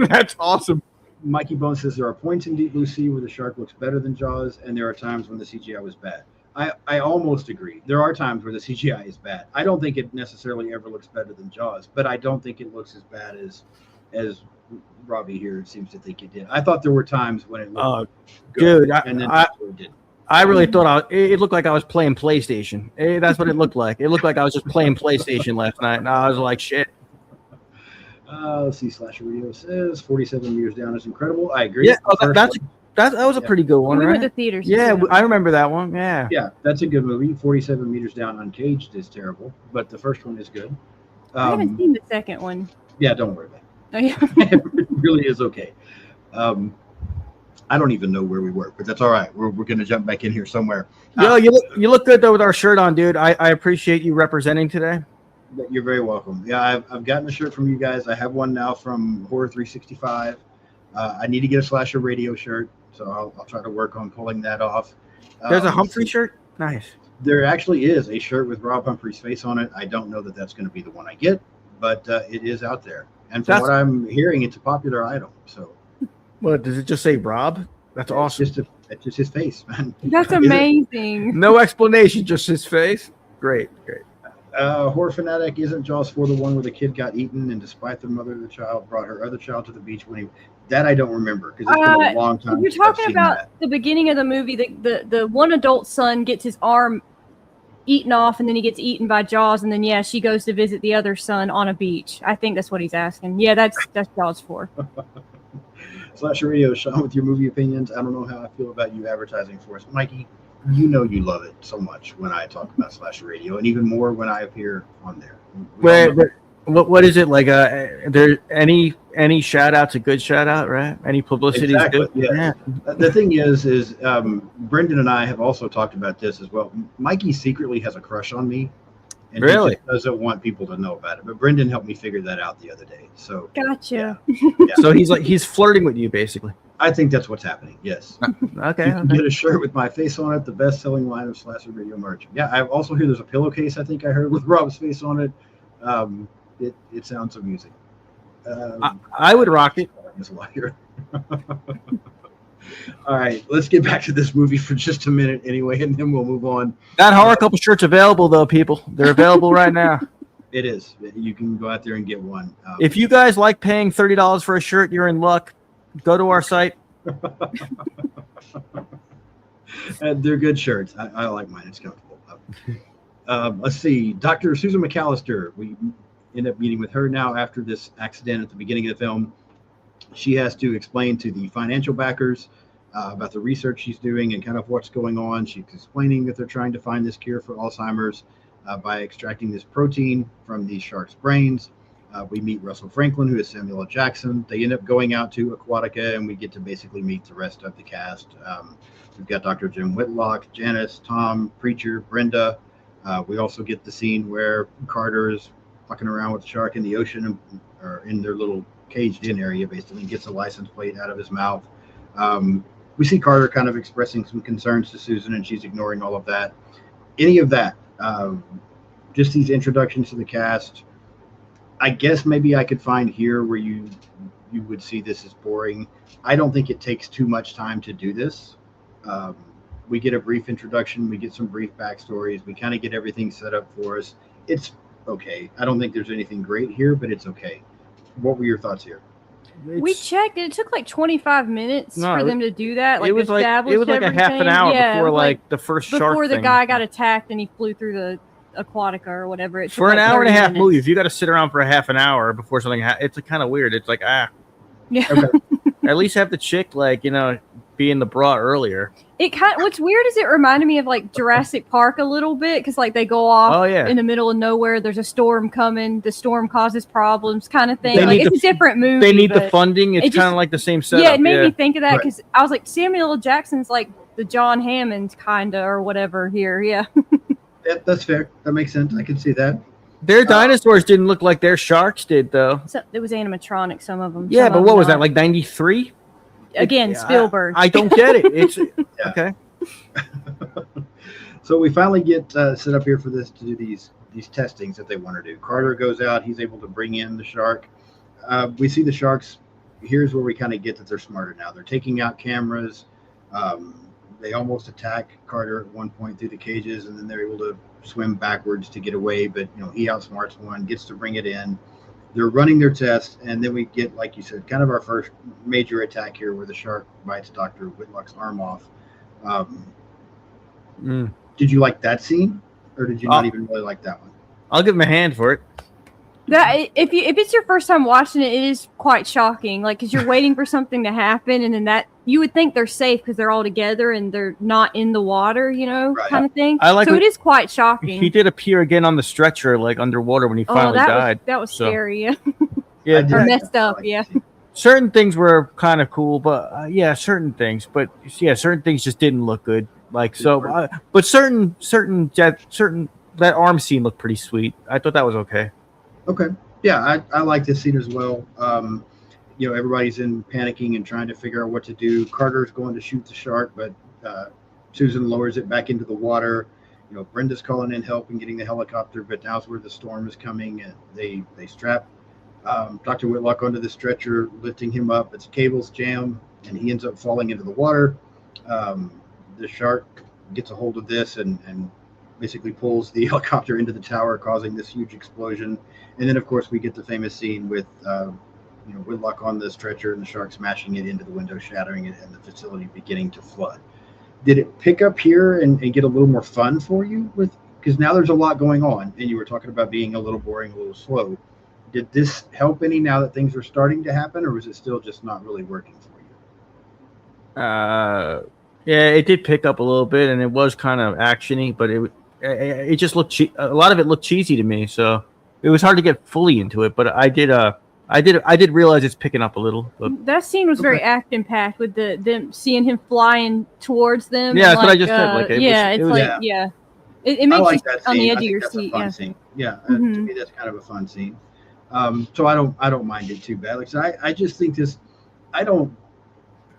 That's awesome. Mikey Bone says there are points in Deep Blue Sea where the shark looks better than Jaws, and there are times when the CGI was bad. I almost agree. There are times where the CGI is bad. I don't think it necessarily ever looks better than Jaws, but I don't think it looks as bad as Robbie here seems to think it did. I thought there were times when it looked good, and then it didn't. I really thought it looked like I was playing PlayStation. That's what it looked like. It looked like I was just playing PlayStation last night, and I was like, shit. Let's see. Slasher Rio says 47 Meters Down is incredible. I agree. Yeah, that was a pretty good one. We right? were at the theaters. Yeah, I remember that one. Yeah. Yeah, that's a good movie. 47 Meters Down Uncaged is terrible, but the first one is good. I haven't seen the second one. Yeah, don't worry about it. Oh, yeah. It really is okay. I don't even know where we were, but that's all right. We're going to jump back in here somewhere. You look good though with our shirt on, dude. I appreciate you representing today. You're very welcome. Yeah, I've gotten a shirt from you guys. I have one now from Horror 365. I need to get a Slasher Radio shirt, so I'll try to work on pulling that off. There's a Humphrey shirt? Nice. There actually is a shirt with Rob Humphrey's face on it. I don't know that that's going to be the one I get, but it is out there. And from what I'm hearing, it's a popular item. So, what does it just say, Rob? That's awesome. It's just his face, man. That's amazing. No explanation, just his face. Great. Horror Fanatic, isn't Jaws 4 the one where the kid got eaten and despite the mother of the child brought her other child to the beach when that I don't remember because it's been a long time. You're talking about the beginning of the movie. The one adult son gets his arm eaten off, and then he gets eaten by Jaws, and then she goes to visit the other son on a beach. I think that's what he's asking. Yeah, that's Jaws 4. Slasher Radio, Sean, with your movie opinions. I don't know how I feel about you advertising for us, Mikey. You know you love it so much when I talk about Slasher Radio, and even more when I appear on there. What is it like? There any shout out's a good shout out, right? Any publicity exactly, is good. Yeah. The thing is Brendan and I have also talked about this as well. Mikey secretly has a crush on me, and really? He just doesn't want people to know about it. But Brendan helped me figure that out the other day. So gotcha. Yeah. So he's flirting with you, basically. I think that's what's happening. Yes. Okay. You can get a shirt with my face on it, the best-selling line of Slasher Radio merch. Yeah, I also hear there's a pillowcase. I think I heard with Rob's face on it. It sounds amusing. I would rock it. All right, let's get back to this movie for just a minute anyway, and then we'll move on. That horror couple shirt's available, though, people. They're available right now. It is. You can go out there and get one. If you guys like paying $30 for a shirt, you're in luck. Go to our site. They're good shirts. I like mine. It's comfortable. Let's see. Dr. Susan McAllister. We end up meeting with her now after this accident at the beginning of the film. She has to explain to the financial backers about the research she's doing and kind of what's going on. She's explaining that they're trying to find this cure for Alzheimer's by extracting this protein from these sharks' brains. We meet Russell Franklin, who is Samuel L. Jackson. They end up going out to Aquatica, and we get to basically meet the rest of the cast. We've got Dr. Jim Whitlock, Janice, Tom, Preacher, Brenda. We also get the scene where Carter is fucking around with the shark in the ocean, or in their little caged-in area, basically, and gets a license plate out of his mouth. We see Carter kind of expressing some concerns to Susan, and she's ignoring all of that. Any of that, just these introductions to the cast. I guess maybe I could find here where you would see this as boring. I don't think it takes too much time to do this. We get a brief introduction. We get some brief backstories. We kind of get everything set up for us. It's okay. I don't think there's anything great here, but it's okay. What were your thoughts here? We checked. It took like 25 minutes for them to do that. Like it was like a half an hour before like the first shark before the thing. guy got attacked and he flew through the Aquatica or whatever. It for an like hour and a half minutes. movie, if you got to sit around for a half an hour before something it's kind of weird. It's like Yeah. Okay. At least have the chick be in the bra earlier. What's weird is it reminded me of like Jurassic Park a little bit, because like they go off in the middle of nowhere. There's a storm coming. The storm causes problems, kind of thing. Like it's a different movie. They need the funding. It's kind of like the same setup. Yeah, it made me think of that because I was like, Samuel L. Jackson's like the John Hammond kinda or whatever here. Yeah. That's fair. That makes sense. I can see that. Their dinosaurs didn't look like their sharks did, though. So it was animatronic, some of them. Yeah, but what was that, like 93? Again, Spielberg. I don't get it. It's okay. So we finally get set up here for this to do these testings that they want to do. Carter goes out. He's able to bring in the shark. We see the sharks. Here's where we kind of get that they're smarter now. They're taking out cameras. They almost attack Carter at one point through the cages, and then they're able to swim backwards to get away. But he outsmarts one, gets to bring it in. They're running their tests, and then we get, like you said, kind of our first major attack here, where the shark bites Dr. Whitlock's arm off. Did you like that scene, or did you not even really like that one? I'll give him a hand for it. That if it's your first time watching it, it is quite shocking. Like, because you're waiting for something to happen, and then that you would think they're safe because they're all together and they're not in the water, kind of thing. So it is quite shocking. He did appear again on the stretcher, like underwater, when he finally died. That was scary. Yeah, or messed up. Yeah. Certain things were kind of cool, but certain things. But certain things just didn't look good. Like so, but certain that arm scene looked pretty sweet. I thought that was okay. Okay. Yeah, I like this scene as well. Everybody's in panicking and trying to figure out what to do. Carter's going to shoot the shark, but Susan lowers it back into the water. Brenda's calling in help and getting the helicopter, but now's where the storm is coming, and they strap Dr. Whitlock onto the stretcher, lifting him up. Its cables jam, and he ends up falling into the water. The shark gets a hold of this and basically pulls the helicopter into the tower, causing this huge explosion. And then, of course, we get the famous scene with Whitlock on the stretcher and the shark smashing it into the window, shattering it, and the facility beginning to flood. Did it pick up here and get a little more fun for you with because now there's a lot going on, and you were talking about being a little boring, a little slow. Did this help any now that things are starting to happen, or was it still just not really working for you? Yeah, it did pick up a little bit, and it was kind of actiony, but it just looked a lot of it looked cheesy to me, so it was hard to get fully into it. But I did realize it's picking up a little. But. That scene was very action packed with them seeing him flying towards them. Yeah, that's what I just said. Like, it makes like you on the edge of your that's seat. A fun scene. Yeah, to me that's kind of a fun scene. So I don't mind it too bad. Like I just think this. I don't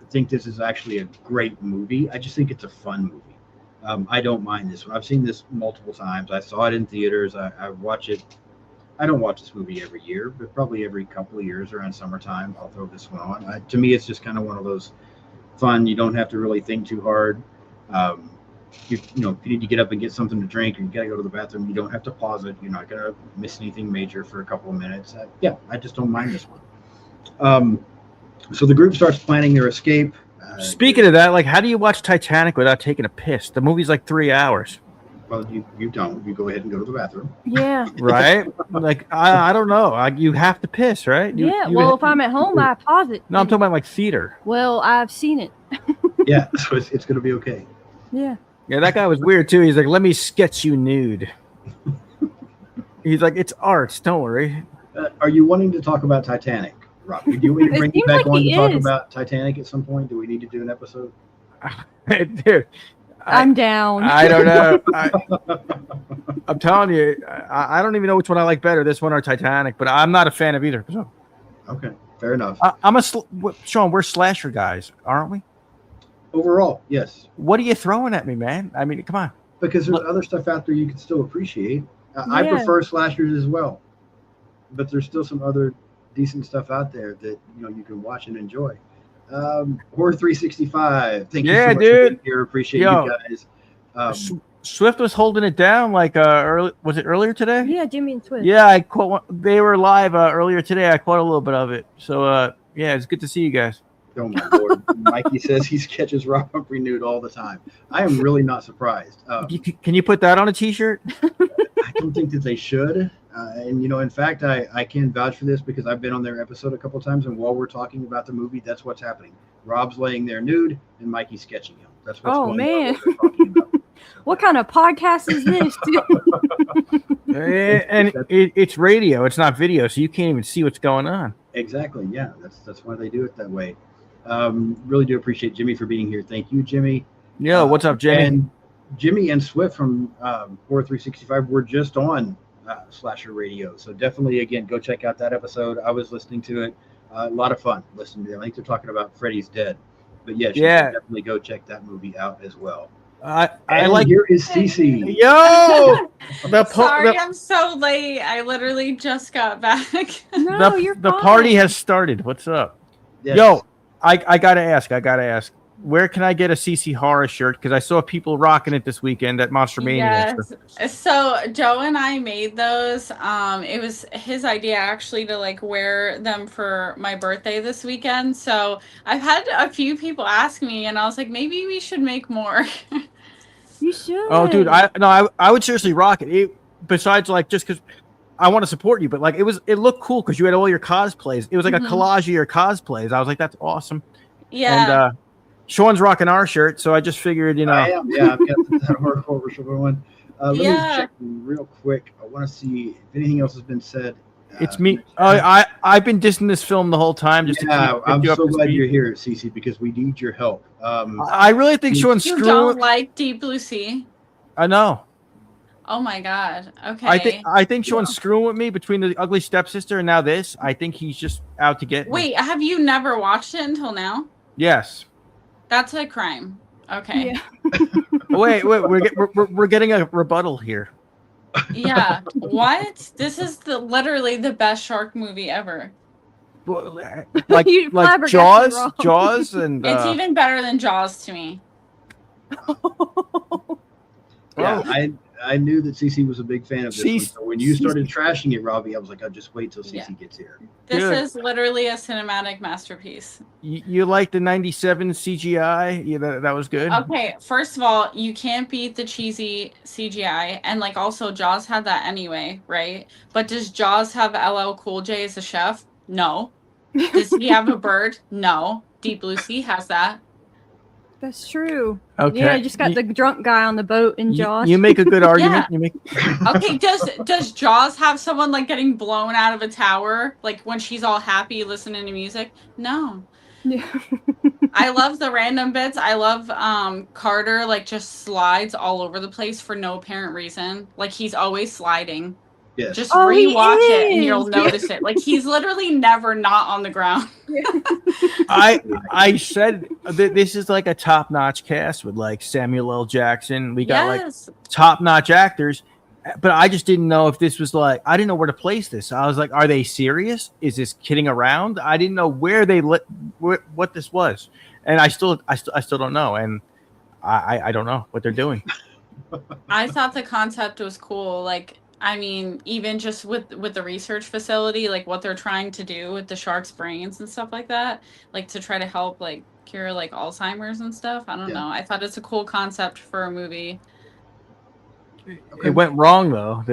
think this is actually a great movie. I just think it's a fun movie. I don't mind this one. I've seen this multiple times. I saw it in theaters. I watch it. I don't watch this movie every year, but probably every couple of years around summertime, I'll throw this one on. To me, it's just kind of one of those fun. You don't have to really think too hard. If you need to get up and get something to drink, or you got to go to the bathroom, you don't have to pause it. You're not going to miss anything major for a couple of minutes. I just don't mind this one. So the group starts planning their escape. Speaking of that, like, how do you watch Titanic without taking a piss? The movie's like 3 hours. Well, you don't. You go ahead and go to the bathroom. Yeah. Right? Like, I don't know. You have to piss, right? If I'm at home, I pause it. No, I'm talking about like theater. Well, I've seen it. Yeah, so it's going to be okay. Yeah. Yeah, that guy was weird too. He's like, let me sketch you nude. He's like, it's art. Don't worry. Are you wanting to talk about Titanic, Rob? Do you want to bring you back on to talk about Titanic at some point? Do we need to do an episode? Dude. I'm down. I don't know. I'm telling you, I don't even know which one I like better, this one or Titanic, but I'm not a fan of either. So. Okay, fair enough. Sean, we're slasher guys, aren't we? Overall, yes. What are you throwing at me, man? I mean, come on. Because there's other stuff out there you can still appreciate. I prefer slashers as well, but there's still some other decent stuff out there that you can watch and enjoy. Horror 365. Thank you so much for being here. Appreciate you guys. Swift was holding it down like was it earlier today? Yeah, Jimmy and Swift. Yeah, I caught they were live earlier today. I caught a little bit of it. So yeah, it's good to see you guys. Oh my Lord. Mikey says he sketches Rob Humphrey nude all the time. I am really not surprised. Can you put that on a t-shirt? I don't think that they should. And in fact, I can vouch for this because I've been on their episode a couple of times, and while we're talking about the movie, that's what's happening. Rob's laying there nude, and Mikey's sketching him. That's what's going on. What we're talking about. What kind of podcast is this? And it's radio; it's not video, so you can't even see what's going on. Exactly. Yeah, that's why they do it that way. Really do appreciate Jimmy for being here. Thank you, Jimmy. Yo, what's up, Jimmy? And Jimmy and Swift from Horror 365 were just on Slasher Radio. So definitely, again, go check out that episode. I was listening to it. A lot of fun listening to it. I think they're talking about Freddy's Dead. But yeah, definitely go check that movie out as well. I like. Here is Cece. Yo! Sorry, I'm so late. I literally just got back. No, you're fine. The party has started. What's up? Yes. Yo, I gotta ask. Where can I get a CC Horror shirt? Because I saw people rocking it this weekend at Monster Mania. Yes. So Joe and I made those. It was his idea actually to wear them for my birthday this weekend. So I've had a few people ask me, and I was like, maybe we should make more. You should. Oh, dude, I would seriously rock it. Besides, just because I want to support you, but it looked cool because you had all your cosplays. It was like a collage of your cosplays. I was like, that's awesome. Yeah. And Sean's rocking our shirt, so I just figured, I am. Yeah, I've got that horror shirt one. Let me check real quick. I want to see if anything else has been said. It's me. I've been dissing this film the whole time. I'm so glad you're here, Cece, because we need your help. I really think Sean's screwing. You don't like Deep Blue Sea? I know. Oh my God. Okay. I think Sean's screwing with me between the Ugly Stepsister and now this. I think he's just out to get me. Wait, have you never watched it until now? Yes. That's a crime. Okay. Yeah. Wait, we're getting a rebuttal here. Yeah. What? This is literally the best shark movie ever. Like Jaws, and it's even better than Jaws to me. Yeah, I knew that Cece was a big fan of this one. So when you started trashing it, Robbie, I was like, I'll just wait till Cece gets here. This is literally a cinematic masterpiece. You like the 97 CGI? Yeah, that was good. Okay, first of all, you can't beat the cheesy CGI, and like also Jaws had that anyway, right? But does Jaws have LL Cool J as a chef? No. Does he have a bird? No. Deep Blue Sea has that. That's true. Okay. Yeah, I just got the drunk guy on the boat in Jaws. You make a good argument. Yeah. You make. Okay, does Jaws have someone like getting blown out of a tower, like when she's all happy listening to music? No. Yeah. I love the random bits. I love Carter like just slides all over the place for no apparent reason. Like he's always sliding. Yes. Just Oh, he rewatch it and you'll is. notice it. Like he's literally never not on the ground. I said that this is like a top-notch cast with like Samuel L. Jackson. We got like top-notch actors, but I just didn't know if this was like, I didn't know where to place this. I was like, are they serious? Is this kidding around? I didn't know where they what this was, and I still don't know, and I don't know what they're doing. I thought the concept was cool. Like, I mean, even just with the research facility, like what they're trying to do with the sharks' brains and stuff like that, like to try to help like cure like Alzheimer's and stuff. I don't know. I thought it's a cool concept for a movie. It went wrong though.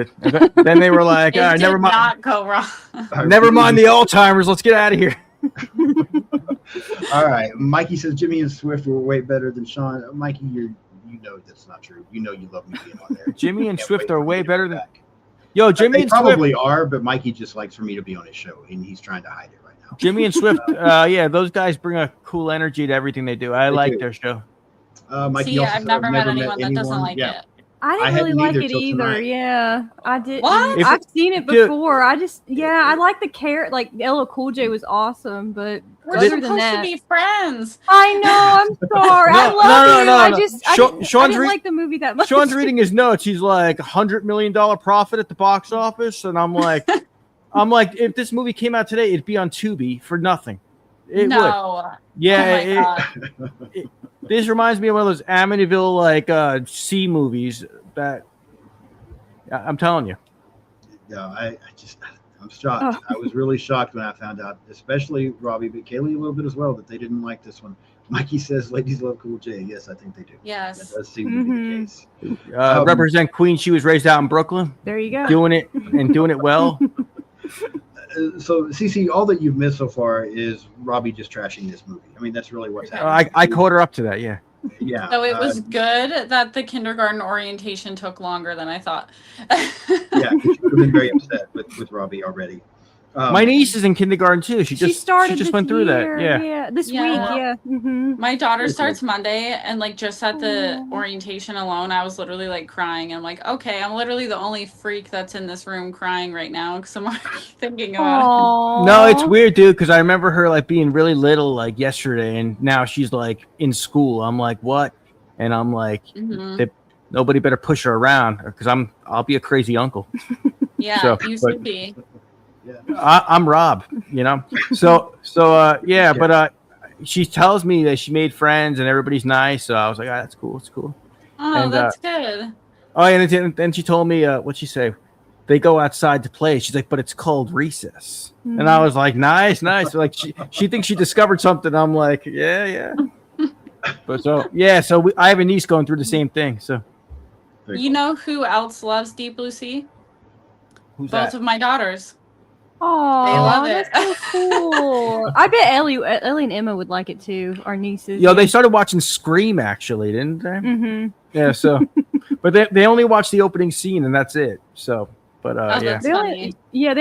Then they were like, It did never mind. not go wrong. Never mind the Alzheimer's. Let's get out of here. All right. Mikey says Jimmy and Swift were way better than Sean. Mikey, you know that's not true. You know you love me being on there. Jimmy and Can't Swift wait are for way me to better be than. back. Yo, Jimmy They and Swift probably are, but Mikey just likes for me to be on his show, and he's trying to hide it right now. Jimmy and Swift, yeah, those guys bring a cool energy to everything they do. I like their show. Mikey See, also I've said, never met anyone that doesn't like Yeah. it. I didn't I really hadn't like either it till either. tonight. Yeah, I did. What? I've seen it Dude. before. I like the carrot. Like LL Cool J was awesome, but We're other supposed than that, to be friends. I know. I'm sorry. I No, love no, you. no. I Sean's didn't like the movie that much. Sean's reading his notes. He's like $100 million profit at the box office, and I'm like, if this movie came out today, it'd be on Tubi for nothing. It would. Yeah. Oh my God. This reminds me of one of those Amityville like C movies that I'm telling you. Yeah, I'm shocked. I was really shocked when I found out, especially Robbie, but Kaylee a little bit as well, that they didn't like this one. Mikey says ladies love Cool J. Yes, I think they do. Yes. That does seem to be the case. Represent Queen. She was raised out in Brooklyn. There you go. Doing it well. So, Cece, all that you've missed so far is Robbie just trashing this movie. I mean, that's really what's happening. I caught her up to that. Yeah. Yeah. So it was good that the kindergarten orientation took longer than I thought. Yeah, 'cause you would have been very upset with Robbie already. My niece is in kindergarten too. She just went through year. that. Yeah. This Yeah. week. Yeah. Mm-hmm. My daughter Okay. starts Monday, and like just at the orientation alone, I was literally like crying. I'm like, okay, I'm literally the only freak that's in this room crying right now because I'm already thinking about No, it's weird, dude, because I remember her like being really little like yesterday, and now she's like in school. I'm like, what? And I'm like, it. Mhm. nobody better push her around because I'll be a crazy uncle. Yeah, So, you but- should be. I'm Rob, you know. So yeah, but she tells me that she made friends and everybody's nice. So I was like, that's cool. It's cool. Oh, And, that's good. Oh, and then she told me, what'd she say? They go outside to play. She's like, but it's called recess. And I was like, nice. Like she thinks she discovered something. I'm like, yeah. But so I have a niece going through the same thing. So You know who else loves Deep Blue Sea? who's Both that? of my daughters. Oh, They love it. That's so cool. I bet Ellie and Emma would like it too. Our nieces. Yo, they started watching Scream actually, didn't they? Mm-hmm. Yeah. So, but they only watched the opening scene and that's it. So, but yeah. That's They funny.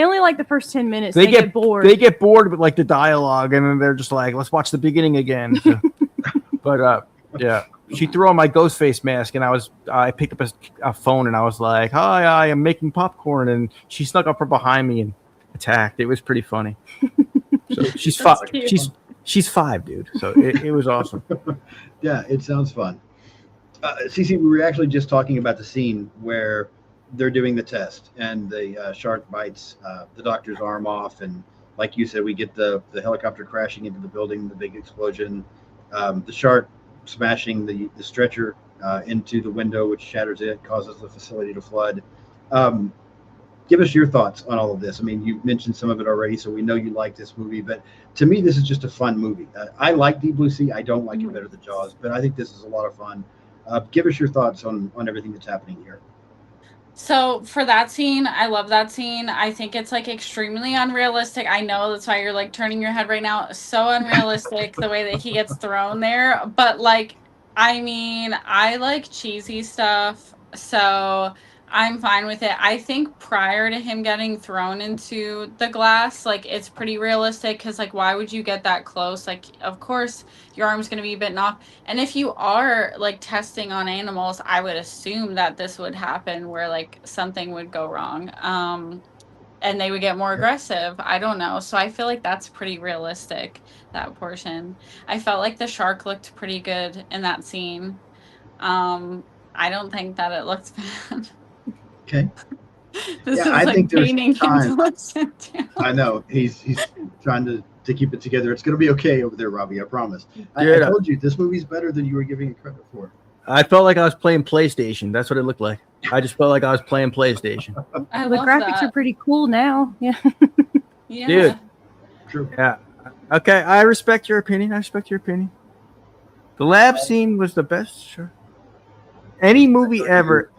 only like the first 10 minutes. They They get get bored. They get bored with like the dialogue, and then they're just like, "Let's watch the beginning again." So, but yeah, she threw on my ghost face mask, and I picked up a phone, and I was like, "Hi, I am making popcorn," and she snuck up from behind me and attacked. It was pretty funny. So she's That's five. cute. She's 5, dude. So it was awesome. Yeah, it sounds fun. Cece, we were actually just talking about the scene where they're doing the test and the shark bites the doctor's arm off, and like you said, we get the helicopter crashing into the building, the big explosion, the shark smashing the stretcher into the window, which shatters it, causes the facility to flood. give us your thoughts on all of this. I mean, you mentioned some of it already, so we know you like this movie. But to me, this is just a fun movie. I like Deep Blue Sea. I don't like it better than Jaws, but I think this is a lot of fun. Give us your thoughts on everything that's happening here. So for that scene, I love that scene. I think it's like extremely unrealistic. I know that's why you're like turning your head right now. So unrealistic the way that he gets thrown there. But like, I mean, I like cheesy stuff, so I'm fine with it. I think prior to him getting thrown into the glass, like it's pretty realistic because like why would you get that close? Like of course your arm's gonna be bitten off. And if you are like testing on animals, I would assume that this would happen where like something would go wrong. And they would get more aggressive. I don't know. So I feel like that's pretty realistic, that portion. I felt like the shark looked pretty good in that scene. I don't think that it looked bad. Okay. This is I like think there's paining him to time. listen to. I know he's trying to keep it together. It's going to be okay over there, Robbie. I promise. I Dude, told you this movie's better than you were giving it credit for. I felt like I was playing PlayStation. That's what it looked like. I just felt like I was playing PlayStation. I The love graphics that. are pretty cool now. Yeah. Yeah. Dude. True. Yeah. Okay, I respect your opinion. The lab scene was the best. Sure. Any movie ever.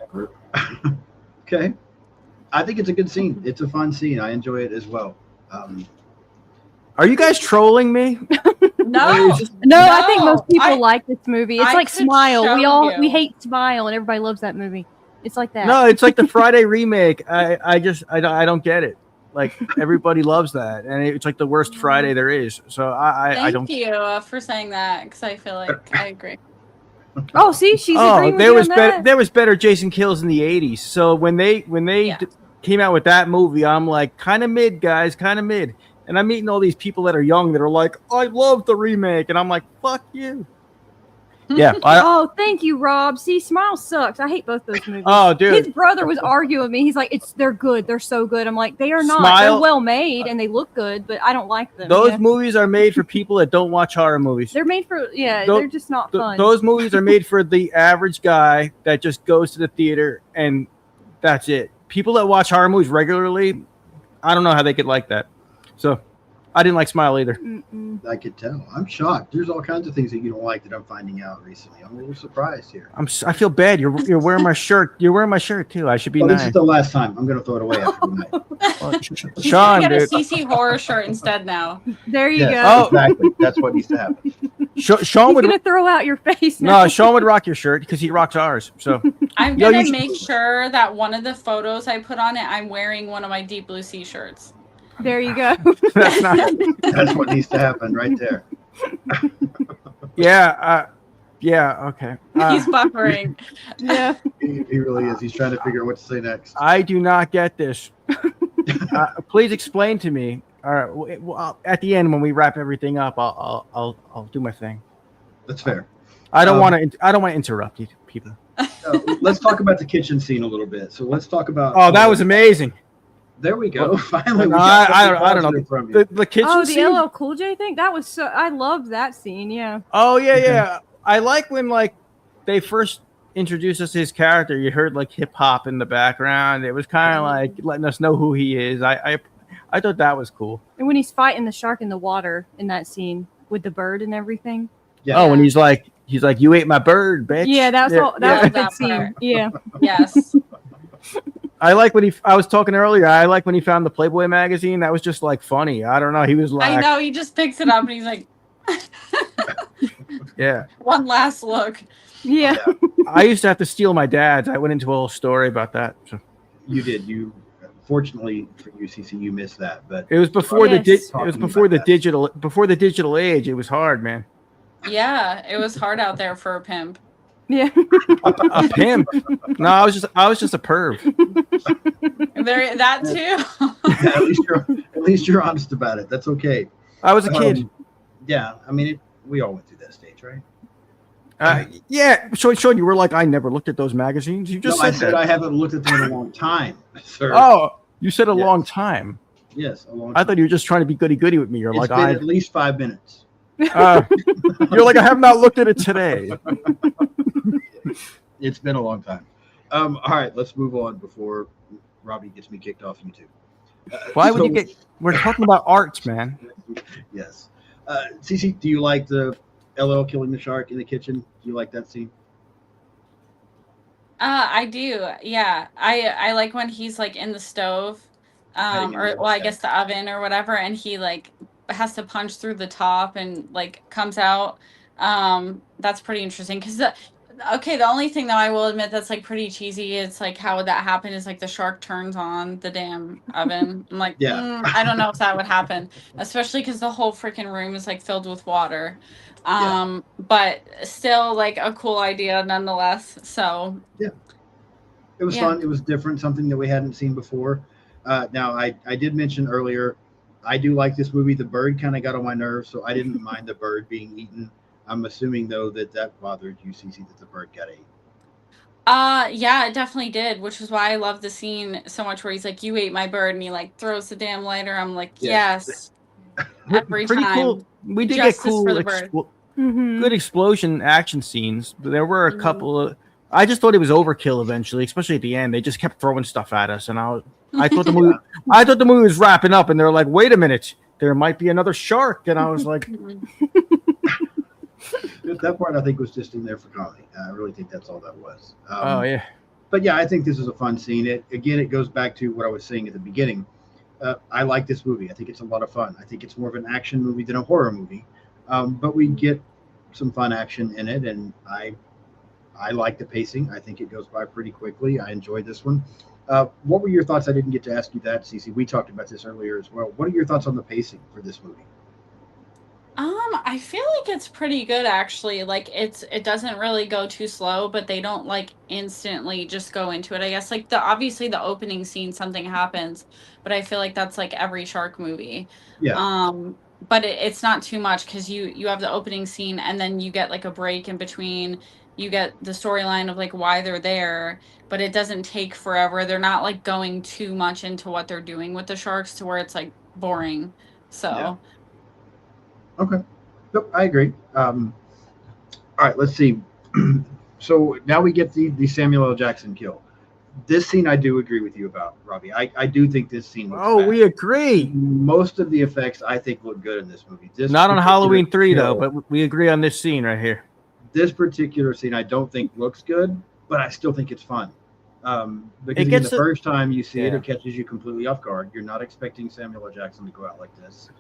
Okay. I think it's a good scene. It's a fun scene. I enjoy it as well. Are you guys trolling me? No. No, I think most people I- like this movie. It's I like could Smile. show you. We hate Smile, and everybody loves that movie. It's like that. No, it's like the Friday remake. I don't get it. Like everybody loves that, and it's like the worst Friday there is. So I don't. Thank you for saying that because I feel like I agree. Oh, see, she's Oh, agreeing with there you was on better. that. There was better Jason Kills in the '80s. So when they Yeah. came out with that movie, I'm like, kind of mid, guys, kind of mid. And I'm meeting all these people that are young that are like, I love the remake, and I'm like, fuck you. Yeah. Oh, thank you, Rob. See, Smile sucks. I hate both those movies. Oh, dude. His brother was arguing with me. He's like, "They're good. They're so good." I'm like, "They are not. Smile- They're well made and they look good, but I don't like them." Those Yeah. movies are made for people that don't watch horror movies. They're made for Tho- they're just not fun. Those movies are made for the average guy that just goes to the theater and that's it. People that watch horror movies regularly, I don't know how they could like that. So I didn't like Smile either. Mm-mm. I could tell. I'm shocked. There's all kinds of things that you don't like that I'm finding out recently. I'm a little surprised here. I feel bad. You're wearing my shirt. You're wearing my shirt too. I should be Well, this nice. is the last time. I'm going to throw it away after tonight. He's Sean, gonna get a dude. CC horror shirt instead now. There you Yes, go. exactly. That's what needs to happen. Sean He's would. gonna throw out your face now. No, Sean would rock your shirt because he rocks ours. So I'm Yo, gonna you should- make sure that one of the photos I put on it, I'm wearing one of my Deep Blue Sea shirts. There you go. that's not. That's what needs to happen right there. Yeah. Yeah. Okay. He's buffering. Yeah. He really is. He's trying to figure out what to say next. I do not get this. Please explain to me. All right. Well, at the end, when we wrap everything up, I'll do my thing. That's fair. I don't want to. I don't want to interrupt you, people. Let's talk about the kitchen scene a little bit. So let's talk about. Oh, that was amazing. There we go. Finally, we No, got I something don't know. positive from you. The kitchen Oh, the scene. LL Cool J thing. That was so. I loved that scene. Yeah. Oh yeah. I like when like they first introduced us to his character. You heard like hip hop in the background. It was kind of like letting us know who he is. I thought that was cool. And when he's fighting the shark in the water in that scene with the bird and everything. Yeah. Oh, when he's like, you ate my bird, bitch. Yeah, that was all. That was a good That scene. part. Yeah. Yes. I like when I was talking earlier. I like when he found the Playboy magazine. That was just like funny. I don't know. He was like, I know, he just picks it up and he's like, yeah. one last look. Yeah. I used to have to steal my dad's. I went into a whole story about that. So You did. You fortunately for UCC, you missed that. But it was before Yes. it was before the digital age. It was hard, man. Yeah, it was hard out there for a pimp. Yeah. A pimp. No, I was just a perv. That too. yeah, at least you're honest about it. That's okay. I was a kid. Yeah, I mean, we all went through that stage, right? Yeah. Sean, you were like, I never looked at those magazines. You just No, I said said that. I haven't looked at them in a long time, sir. Oh, you said a Yes. long time. Yes, a long I time. thought you were just trying to be goody with me. You're It's like, been at least 5 minutes. you're like, I have not looked at it today. It's been a long time. All right, let's move on before Robbie gets me kicked off YouTube. Why would you get? We're talking about arts, man. Yes. Cece, do you like the LL killing the shark in the kitchen? Do you like that scene? I do. Yeah. I like when he's like in the stove, I guess the oven or whatever, and he like has to punch through the top and like comes out. That's pretty interesting because the only thing that I will admit that's like pretty cheesy is like how would that happen is like the shark turns on the damn oven. I'm like, Yeah. I don't know if that would happen, especially because the whole freaking room is like filled with water. But still like a cool idea nonetheless. So yeah, it was fun. It was different, something that we hadn't seen before. Now I did mention earlier, I do like this movie. The bird kind of got on my nerves, so I didn't mind the bird being eaten. I'm assuming though that bothered you, Cece, that the bird got ate. Yeah, it definitely did, which is why I love the scene so much where he's like, "You ate my bird," and he like throws the damn lighter. I'm like, yes. Every pretty time. Cool. We did Justice get cool, for the bird. Good explosion action scenes. But there were a couple of. I just thought it was overkill eventually, especially at the end. They just kept throwing stuff at us, and I thought the movie. I thought the movie was wrapping up, and they're like, "Wait a minute, there might be another shark," and I was like. That part I think was just in there for comedy. I really think that's all that was. Oh yeah. But yeah, I think this is a fun scene. It goes back to what I was saying at the beginning. I like this movie. I think it's a lot of fun. I think it's more of an action movie than a horror movie. But we get some fun action in it, and I like the pacing. I think it goes by pretty quickly. I enjoyed this one. What were your thoughts? I didn't get to ask you that, Cece. We talked about this earlier as well. What are your thoughts on the pacing for this movie? I feel like it's pretty good actually. Like it doesn't really go too slow, but they don't like instantly just go into it. I guess like obviously the opening scene something happens, but I feel like that's like every shark movie. Yeah. But it's not too much because you have the opening scene and then you get like a break in between. You get the storyline of like why they're there, but it doesn't take forever. They're not like going too much into what they're doing with the sharks to where it's like boring. So. Yeah. Okay. Nope, I agree. All right, let's see. So now we get the Samuel L. Jackson kill. This scene I do agree with you about, Robbie. I do think this scene looks bad. We agree. Most of the effects I think look good in this movie. Not on Halloween 3 though, but we agree on this scene right here. This particular scene I don't think looks good, but I still think it's fun. Because the first time you see it catches you completely off guard. You're not expecting Samuel L. Jackson to go out like this.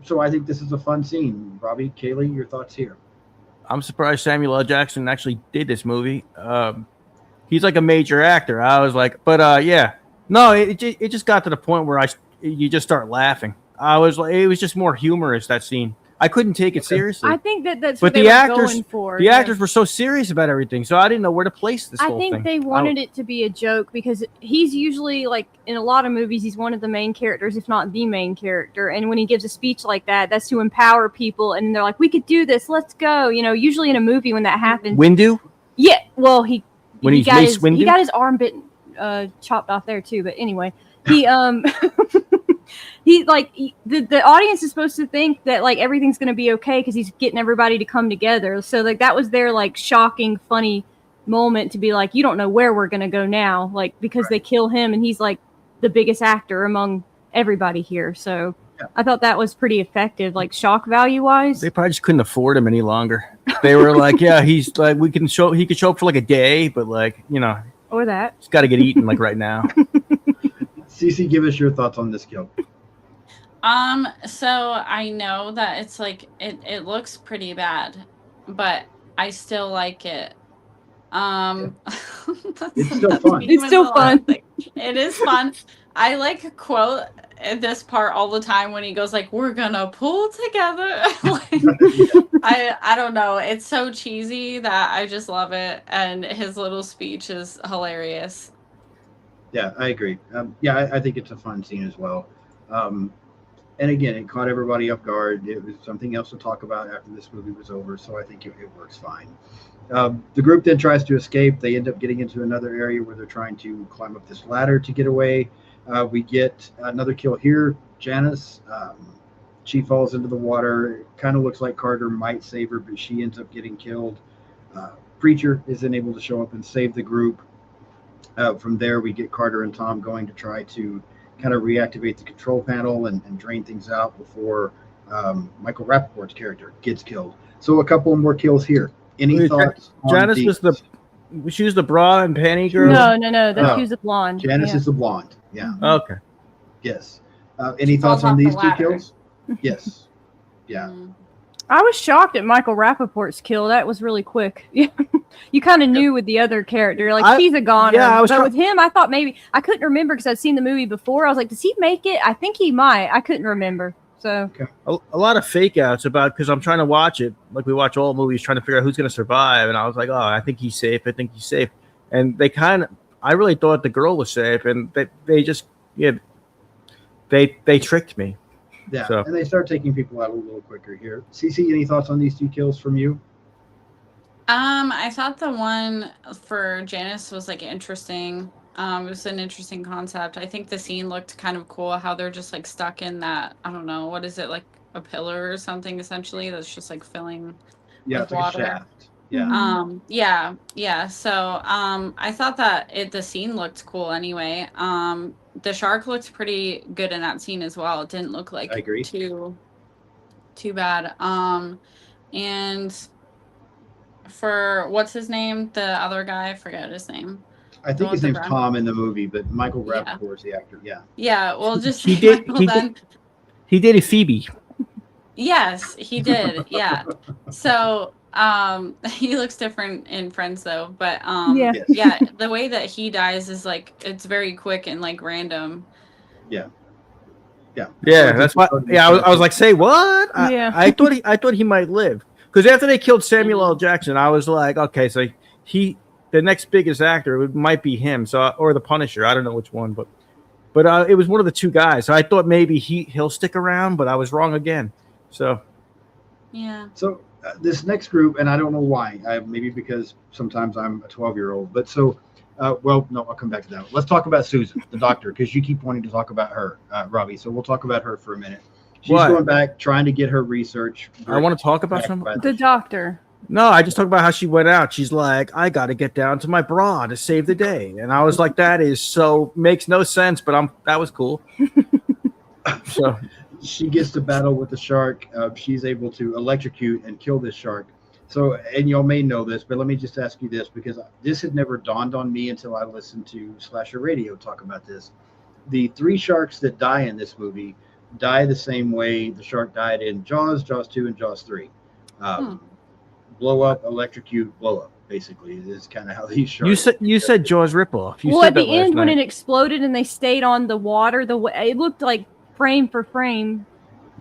So I think this is a fun scene. Robbie, Kaylee, your thoughts here? I'm surprised Samuel L. Jackson actually did this movie. He's like a major actor. I was like, but yeah, no, it just got to the point where you just start laughing. I was like, it was just more humorous, that scene. I couldn't take it seriously. I think that's what they were going for. The actors were so serious about everything, so I didn't know where to place this whole thing. I think they wanted it to be a joke because he's usually, like, in a lot of movies, he's one of the main characters, if not the main character. And when he gives a speech like that, that's to empower people. And they're like, we could do this. Let's go. You know, usually in a movie when that happens. Windu? Yeah. Well, he got his arm bitten, chopped off there, too. But anyway, he like the audience is supposed to think that like everything's gonna be okay because he's getting everybody to come together. So like that was their like shocking, funny moment to be like, you don't know where we're gonna go now, like because they kill him and he's like the biggest actor among everybody here. So I thought that was pretty effective, like shock value wise. They probably just couldn't afford him any longer. They were like, yeah, he's like he could show up for like a day, but like or that he's got to get eaten like right now. Cece, give us your thoughts on this kill. So I know that it's like it looks pretty bad, but I still like it. It's still fun. It's still fun. It is fun. I like quote at this part all the time when he goes like, "We're gonna pull together." I don't know. It's so cheesy that I just love it, and his little speech is hilarious. Yeah, I agree. I think it's a fun scene as well. And again, it caught everybody off guard. It was something else to talk about after this movie was over, so I think it works fine. The group then tries to escape. They end up getting into another area where they're trying to climb up this ladder to get away. We get another kill here. Janice, she falls into the water. It kind of looks like Carter might save her, but she ends up getting killed. Preacher isn't able to show up and save the group. From there, we get Carter and Tom going to try to kind of reactivate the control panel and drain things out before Michael Rappaport's character gets killed. So a couple more kills here. Any thoughts? Janice she was the bra and panty girl? No. She was the blonde. Janice is the blonde. Yeah. Okay. Yes. Any thoughts on these two kills? Yes. Yeah. I was shocked at Michael Rappaport's kill. That was really quick. You kind of knew with the other character, like he's a goner. Yeah, but with him, I thought maybe I couldn't remember because I'd seen the movie before. I was like, does he make it? I think he might. I couldn't remember. So a lot of fake outs about because I'm trying to watch it like we watch all movies, trying to figure out who's going to survive. And I was like, oh, I think he's safe. And they I really thought the girl was safe, and they just they tricked me. Yeah, so. And they start taking people out a little quicker here. Cece, any thoughts on these two kills from you? I thought the one for Janice was like interesting. It was an interesting concept. I think the scene looked kind of cool. How they're just like stuck in that. I don't know, what is it, like a pillar or something? Essentially, that's just like filling with water. Like a shaft. Yeah. Yeah. So, I thought that the scene looked cool anyway. The shark looked pretty good in that scene as well. It didn't look like too bad. And for what's his name, the other guy, I forget his name. I think his name's Tom in the movie, but Michael Rappaport is the actor. Yeah. Yeah. Well, just he did a Phoebe. Yes, he did. Yeah. So he looks different in Friends though, but yeah, the way that he dies is like it's very quick and like random. Yeah. That's why. Yeah, I was like, say what? I thought he might live because after they killed Samuel L. Jackson, I was like, okay, so the next biggest actor might be him, or the Punisher. I don't know which one, but it was one of the two guys. So I thought maybe he'll stick around, but I was wrong again. So yeah. So this next group, and I don't know why, maybe because sometimes I'm a 12-year-old, but so well, no, I'll come back to that. Let's talk about Susan, the doctor, because you keep wanting to talk about her, Robbie. So we'll talk about her for a minute. She's going back, trying to get her research. I want to talk about the doctor. No, I just talked about how she went out. She's like, I got to get down to my bra to save the day. And I was like, that makes no sense, but that was cool. So she gets to battle with the shark. She's able to electrocute and kill this shark. So, and y'all may know this, but let me just ask you this, because this had never dawned on me until I listened to Slasher Radio talk about this. The 3 sharks that die in this movie die the same way the shark died in Jaws, Jaws 2, and Jaws 3. Blow up, electrocute, blow up. Basically, is kind of how these sharks. You said Jaws ripoff. At the end when it exploded and they stayed on the water, it looked like frame for frame,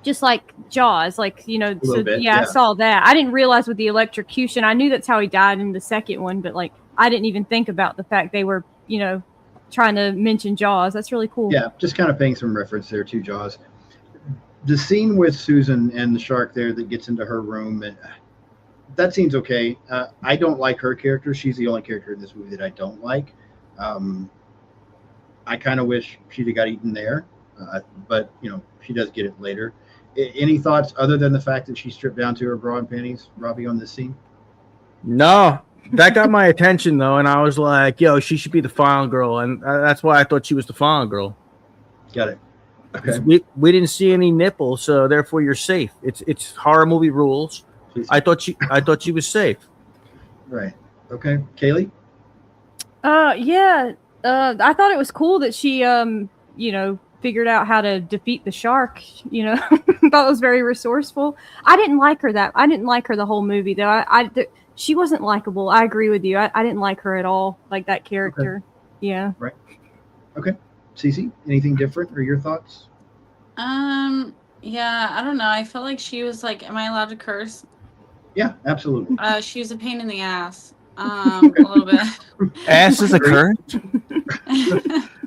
just like Jaws. Like I saw that. I didn't realize with the electrocution. I knew that's how he died in the second one, but like I didn't even think about the fact they were trying to mention Jaws. That's really cool. Yeah, just kind of paying some reference there to Jaws. The scene with Susan and the shark there that gets into her room and. That seems okay. I don't like her character. She's the only character in this movie that I don't like. I kind of wish she'd have got eaten there, but she does get it later. Any thoughts other than the fact that she stripped down to her bra and panties, Robbie, on this scene? No, that got my attention though, and I was like, "Yo, she should be the final girl," and that's why I thought she was the final girl. Got it. Okay. We didn't see any nipples, so therefore you're safe. It's horror movie rules. I thought she was safe. Right. Okay. Kaylee? Yeah. I thought it was cool that she figured out how to defeat the shark. Thought it was very resourceful. I didn't like her the whole movie though. She wasn't likable. I agree with you. I didn't like her at all, like that character. Okay. Yeah. Right. Okay. Cece, anything different or your thoughts? Yeah, I don't know. I felt like she was like, am I allowed to curse? Yeah, absolutely. She was a pain in the ass. A little bit. Ass is a curse?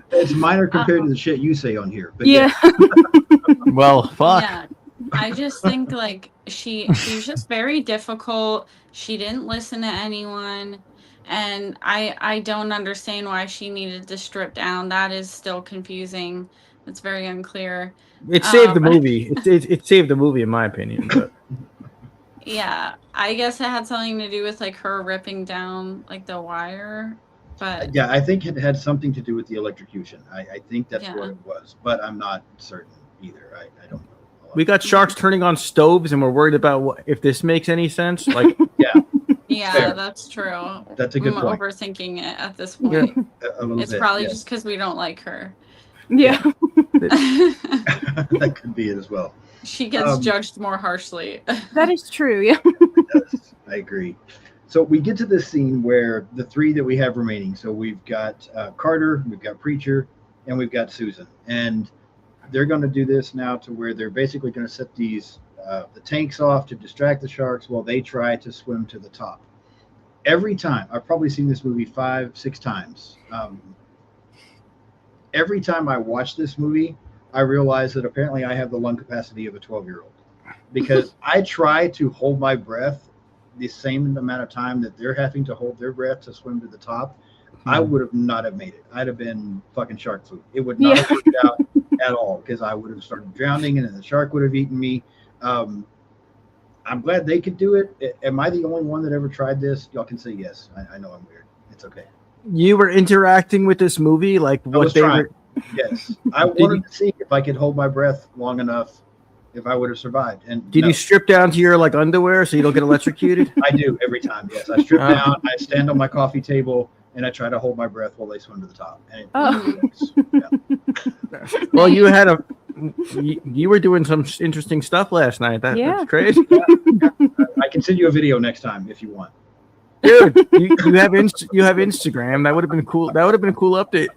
It's minor compared to the shit you say on here. But yeah. Well, fuck. Yeah. I just think like she was just very difficult. She didn't listen to anyone. And I don't understand why she needed to strip down. That is still confusing. It's very unclear. It saved the movie. It saved the movie in my opinion. But. Yeah, I guess it had something to do with like her ripping down like the wire. But Yeah, I think it had something to do with the electrocution. I think that's Yeah. what it was, but I'm not certain either. I don't know. We got sharks turning on stoves, and we're worried about if this makes any sense. Like, yeah, Fair. that's true. That's a good I'm point. overthinking it at this Yeah. point. A little It's bit, probably yes. just because we don't like her. Yeah. That could be it as well. She gets judged more harshly. That is true. Yeah. Yes, I agree. So we get to this scene where the three that we have remaining. So we've got Carter, we've got Preacher, and we've got Susan. And they're going to do this now to where they're basically going to set these the tanks off to distract the sharks while they try to swim to the top. Every time, I've probably seen this movie 5-6 times. Every time I watch this movie, I realize that apparently I have the lung capacity of a 12-year-old, because I try to hold my breath the same amount of time that they're having to hold their breath to swim to the top. I would have not have made it. I'd have been fucking shark food. It would not have worked out at all, because I would have started drowning and then the shark would have eaten me. I'm glad they could do it. Am I the only one that ever tried this? Y'all can say yes. I know I'm weird. It's okay. you were interacting with this movie, like I what was they trying. were. Yes. I wanted to see if I could hold my breath long enough, if I would have survived. And Did no, you strip down to your like underwear so you don't get electrocuted? I do every time. Yes. I strip down, I stand on my coffee table, and I try to hold my breath while they swim to the top. And it works. Yeah. Well, you had a. You were doing some interesting stuff last night. Yeah. That's crazy, I can send you a video next time if you want. dude. You have Instagram. That would have been cool. That would have been a cool update.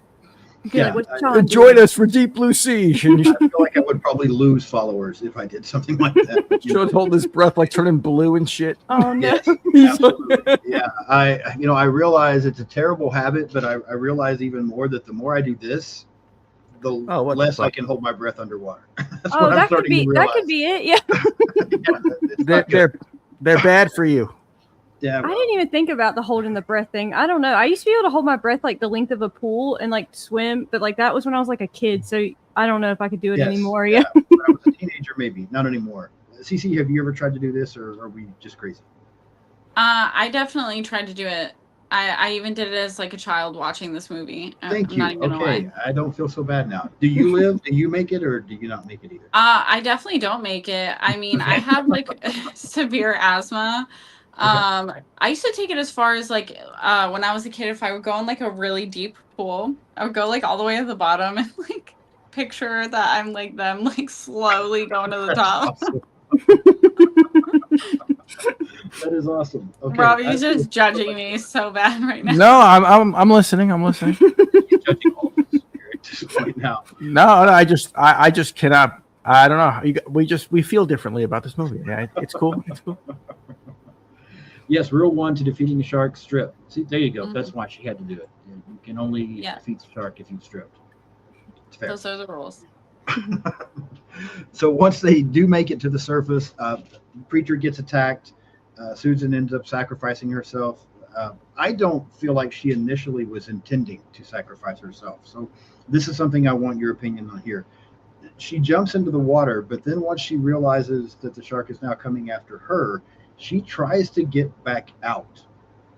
Good. Yeah, What's I- Sean Join doing? us for Deep Blue Sea. And I feel like I would probably lose followers if I did something like that. But, you know, Sean hold his breath like turning blue and shit. Oh no. yes, absolutely. Yeah, I realize it's a terrible habit, but I realize even more that the more I do this, the Oh, what the less I fuck? can hold my breath underwater. That's Oh, what I'm that could starting be to that realize. could be it. Yeah. Yeah, it's not good. They're bad for you. Yeah, I didn't even think about the holding the breath thing. I don't know. I used to be able to hold my breath like the length of a pool and like swim, but like that was when I was like a kid. So I don't know if I could do it yes, anymore. Yeah. When I was a teenager, maybe not anymore. Cece, have you ever tried to do this, or are we just crazy? I definitely tried to do it. I even did it as like a child watching this movie. Thank I'm you. not even gonna Okay, lie. I don't feel so bad now. Do you live? Do you make it, or do you not make it either? I definitely don't make it. I mean, I have like severe asthma. I used to take it as far as like when I was a kid, if I would go in like a really deep pool, I would go like all the way to the bottom and like picture that I'm like them like slowly going to the top. Awesome. That is awesome. Okay, Robbie's just judging me so bad right now. No, I'm listening. I'm listening. You're judging all of us here at this point now. No, I just cannot. I don't know. We feel differently about this movie. Yeah, it's cool. It's cool. Yes, rule 1 to defeating a shark: strip. See, there you go. Mhm. That's why she had to do it. You can only defeat the shark if you've stripped. It's fair. Those are the rules. So once they do make it to the surface, Preacher gets attacked. Susan ends up sacrificing herself. I don't feel like she initially was intending to sacrifice herself. So this is something I want your opinion on here. She jumps into the water, but then once she realizes that the shark is now coming after her, she tries to get back out,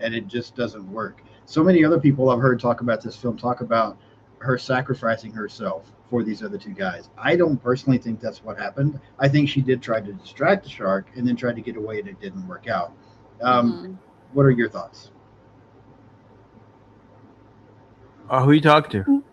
and it just doesn't work. So many other people I've heard talk about this film talk about her sacrificing herself for these other two guys. I don't personally think that's what happened. I think she did try to distract the shark and then tried to get away, and it didn't work out. What are your thoughts? Who are you talking to?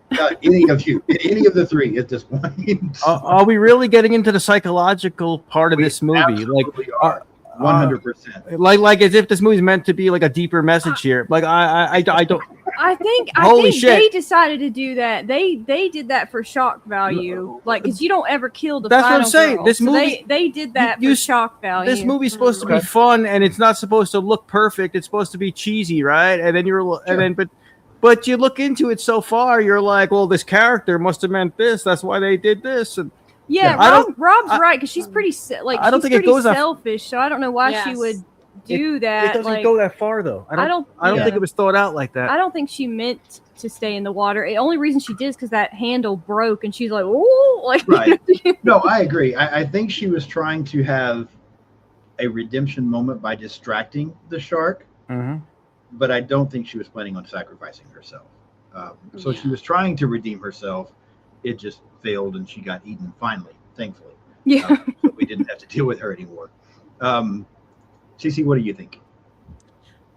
Any of you, any of the three at this point. Are we really getting into the psychological part of this movie? Like, Absolutely are. 100%. like as if this movie's meant to be like a deeper message here. Like I don't. I think Holy shit. they decided to do that. They did that for shock value, like because you don't ever kill the. That's what I'm final saying. girl. This So movie- they did that you- for shock value. This movie's supposed to be Okay. fun, and it's not supposed to look perfect. It's supposed to be cheesy, right? And then but you look into it so far, you're like, well, this character must have meant this. That's why they did this. And Yeah, I don't- Rob's I- right because she's pretty like I don't she's think it pretty goes that- selfish. So I don't know why she Yes. would do that. it doesn't like, go that far, though. I don't yeah. think it was thought out like that. I don't think she meant to stay in the water. The only reason she did is because that handle broke, and she's like, "Oh!" Like, Right. No, I agree. I think she was trying to have a redemption moment by distracting the shark. Mhm. but I don't think she was planning on sacrificing herself. So she was trying to redeem herself. It just failed, and she got eaten finally, thankfully. Yeah. So we didn't have to deal with her anymore. Cece, what do you think?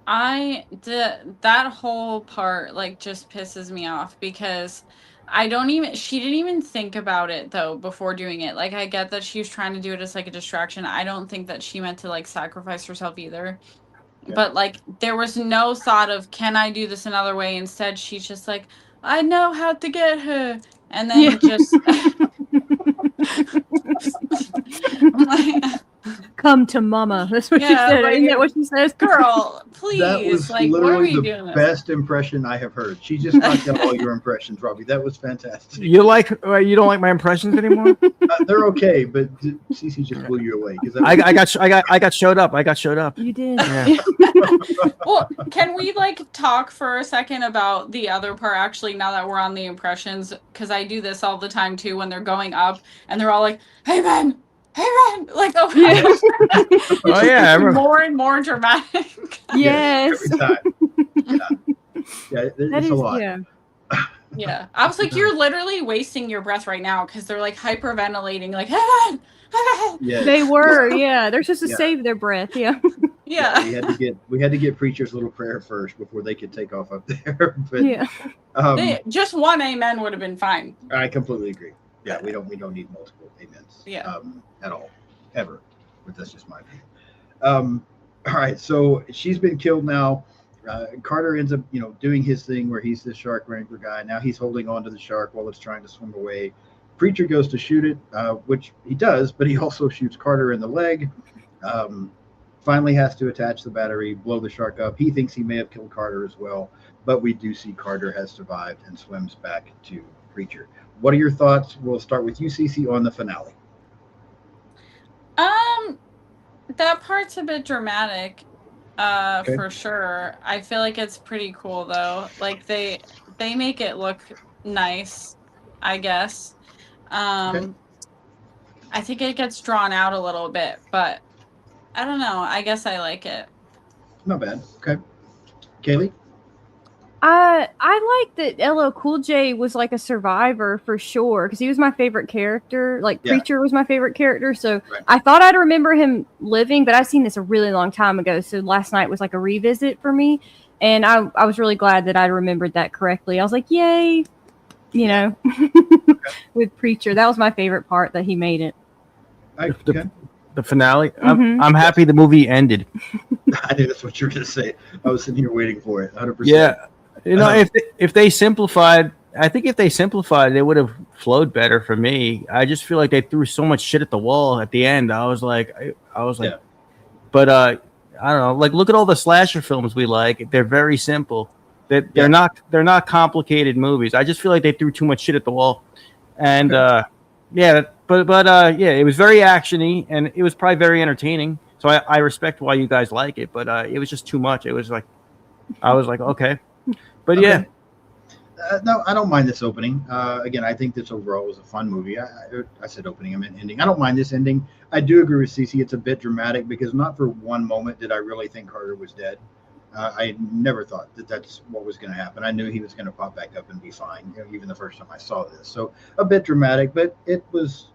That whole part like just pisses me off because she didn't even think about it though before doing it. Like I get that she was trying to do it as like a distraction. I don't think that she meant to like sacrifice herself either. Yeah. But like there was no thought of can I do this another way? Instead she's just like, I know how to get her. And then just come to mama. That's what she said. Isn't that what she says? Girl, please. That was like, literally why are we the doing this? best impression I have heard. She just knocked out all your impressions, Robbie. That was fantastic. You don't like my impressions anymore? They're okay, but Cece just blew you away because I got showed up. I got showed up. You did. Yeah. Well, can we like talk for a second about the other part actually now that we're on the impressions? Because I do this all the time too when they're going up and they're all like, hey man, like Oh yeah, more and more dramatic. Yes. Every time. Yeah, it's a lot. Yeah, I was like, you're literally wasting your breath right now because they're like hyperventilating, like, hey man. Yeah, they were. Yeah, they're supposed to save their breath. Yeah. Yeah. We had to get Preacher's little prayer first before they could take off up there. But Yeah. Just one amen would have been fine. I completely agree. Yeah, we don't need multiple amens. Yeah. At all, ever. But that's just my opinion. All right, so she's been killed now. Carter ends up, doing his thing where he's the shark wrangler guy. Now he's holding on to the shark while it's trying to swim away. Preacher goes to shoot it, which he does, but he also shoots Carter in the leg. Finally has to attach the battery, blow the shark up. He thinks he may have killed Carter as well, but we do see Carter has survived and swims back to Preacher. What are your thoughts? We'll start with you, Cece, on the finale. That part's a bit dramatic, for sure. I feel like it's pretty cool though. Like they make it look nice, I guess. I think it gets drawn out a little bit, but I don't know. I guess I like it. Not bad. Okay. Kaylee? I like that LL Cool J was like a survivor for sure because he was my favorite character. Like Preacher was my favorite character, so I thought I'd remember him living, but I've seen this a really long time ago. So last night was like a revisit for me, and I was really glad that I remembered that correctly. I was like, yay, with Preacher. That was my favorite part that he made it. The finale. I'm happy the movie ended. I knew that's what you were going to say. I was sitting here waiting for it. 100%. Yeah. If they simplified, I think if they simplified, it would have flowed better for me. I just feel like they threw so much shit at the wall at the end. I was like, but I don't know. Like, look at all the slasher films we like. They're very simple. They're not complicated movies. I just feel like they threw too much shit at the wall, and it was very actiony and it was probably very entertaining. So I respect why you guys like it, but it was just too much. It was like, I was like, okay. But no, I don't mind this opening. Again, I think this overall was a fun movie. I said opening, I meant ending. I don't mind this ending. I do agree with Cece. It's a bit dramatic because not for one moment did I really think Carter was dead. I never thought that that's what was going to happen. I knew he was going to pop back up and be fine, even the first time I saw this. So a bit dramatic, but it was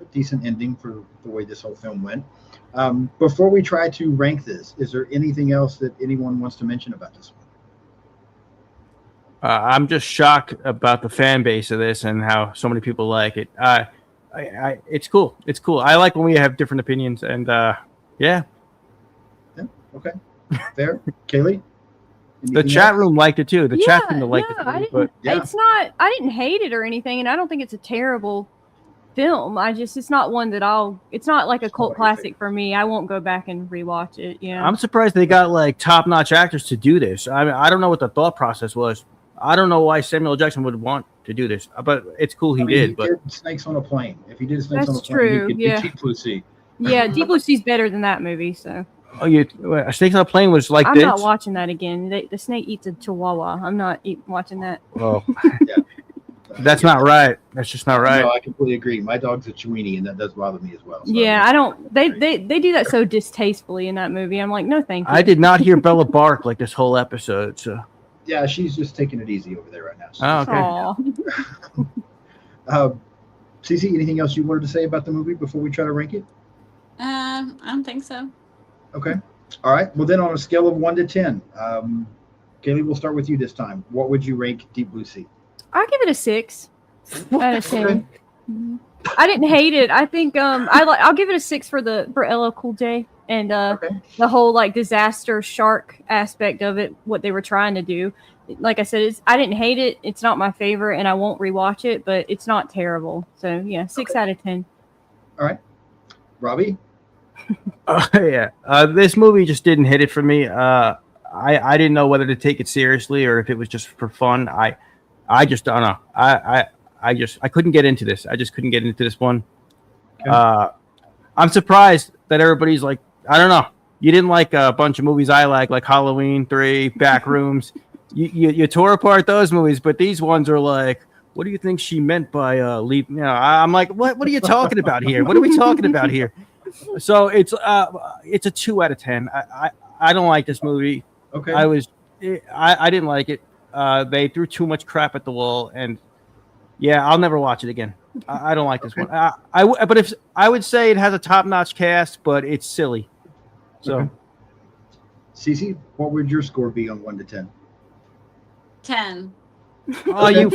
a decent ending for the way this whole film went. Before we try to rank this, is there anything else that anyone wants to mention about this one? I'm just shocked about the fan base of this and how so many people like it. It's cool. It's cool. I like when we have different opinions, and Yeah. Okay. Fair. Kaylee? The chat room liked it too. The chat room liked it too. It's not. I didn't hate it or anything, and I don't think it's a terrible film. It's not one that it's not like a cult classic for me. I won't go back and rewatch it. Yeah. I'm surprised they got like top-notch actors to do this. I mean, I don't know what the thought process was. I don't know why Samuel Jackson would want to do this, but it's cool he did. But Snakes on a Plane. If he did Snakes on a Plane, true. he could do Deep Blue Sea. Yeah, Deep Blue Sea's better than that movie. So. Snakes on a Plane was like I'm this. I'm not watching that again. The snake eats a chihuahua. I'm not watching that. Oh. That's not right. That's just not right. No, I completely agree. My dog's a Chiweenie, and that does bother me as well. So Yeah, I don't. They do that so distastefully in that movie. I'm like, no, thank you. I did not hear Bella bark like this whole episode. So yeah, she's just taking it easy over there right now. So okay. Cece, anything else you wanted to say about the movie before we try to rank it? I don't think so. Okay. All right. Well, then on a scale of 1 to 10, Kaylee, we'll start with you this time. What would you rank Deep Blue Sea? I'll give it a 6 out of 10. Okay. I didn't hate it. I think I'll give it a 6 for LL Cool J and the whole like disaster shark aspect of it, what they were trying to do. Like I said, I didn't hate it. It's not my favorite, and I won't rewatch it, but it's not terrible. So yeah, 6 out of 10. All right. Robbie? Yeah. This movie just didn't hit it for me. I didn't know whether to take it seriously or if it was just for fun. I just don't know. I couldn't get into this. I just couldn't get into this one. Okay. I'm surprised that everybody's like, I don't know. You didn't like a bunch of movies I like Halloween 3, Backrooms. you tore apart those movies, but these ones are like, what do you think she meant by leap? You know, I'm like, what are you talking about here? What are we talking about here? So it's a 2 out of 10. I don't like this movie. Okay. I didn't like it. They threw too much crap at the wall, and yeah, I'll never watch it again. I don't like this one. But if I would say it has a top-notch cast, but it's silly. So, okay. Cece, what would your score be on 1 to 10? 10. Oh, you.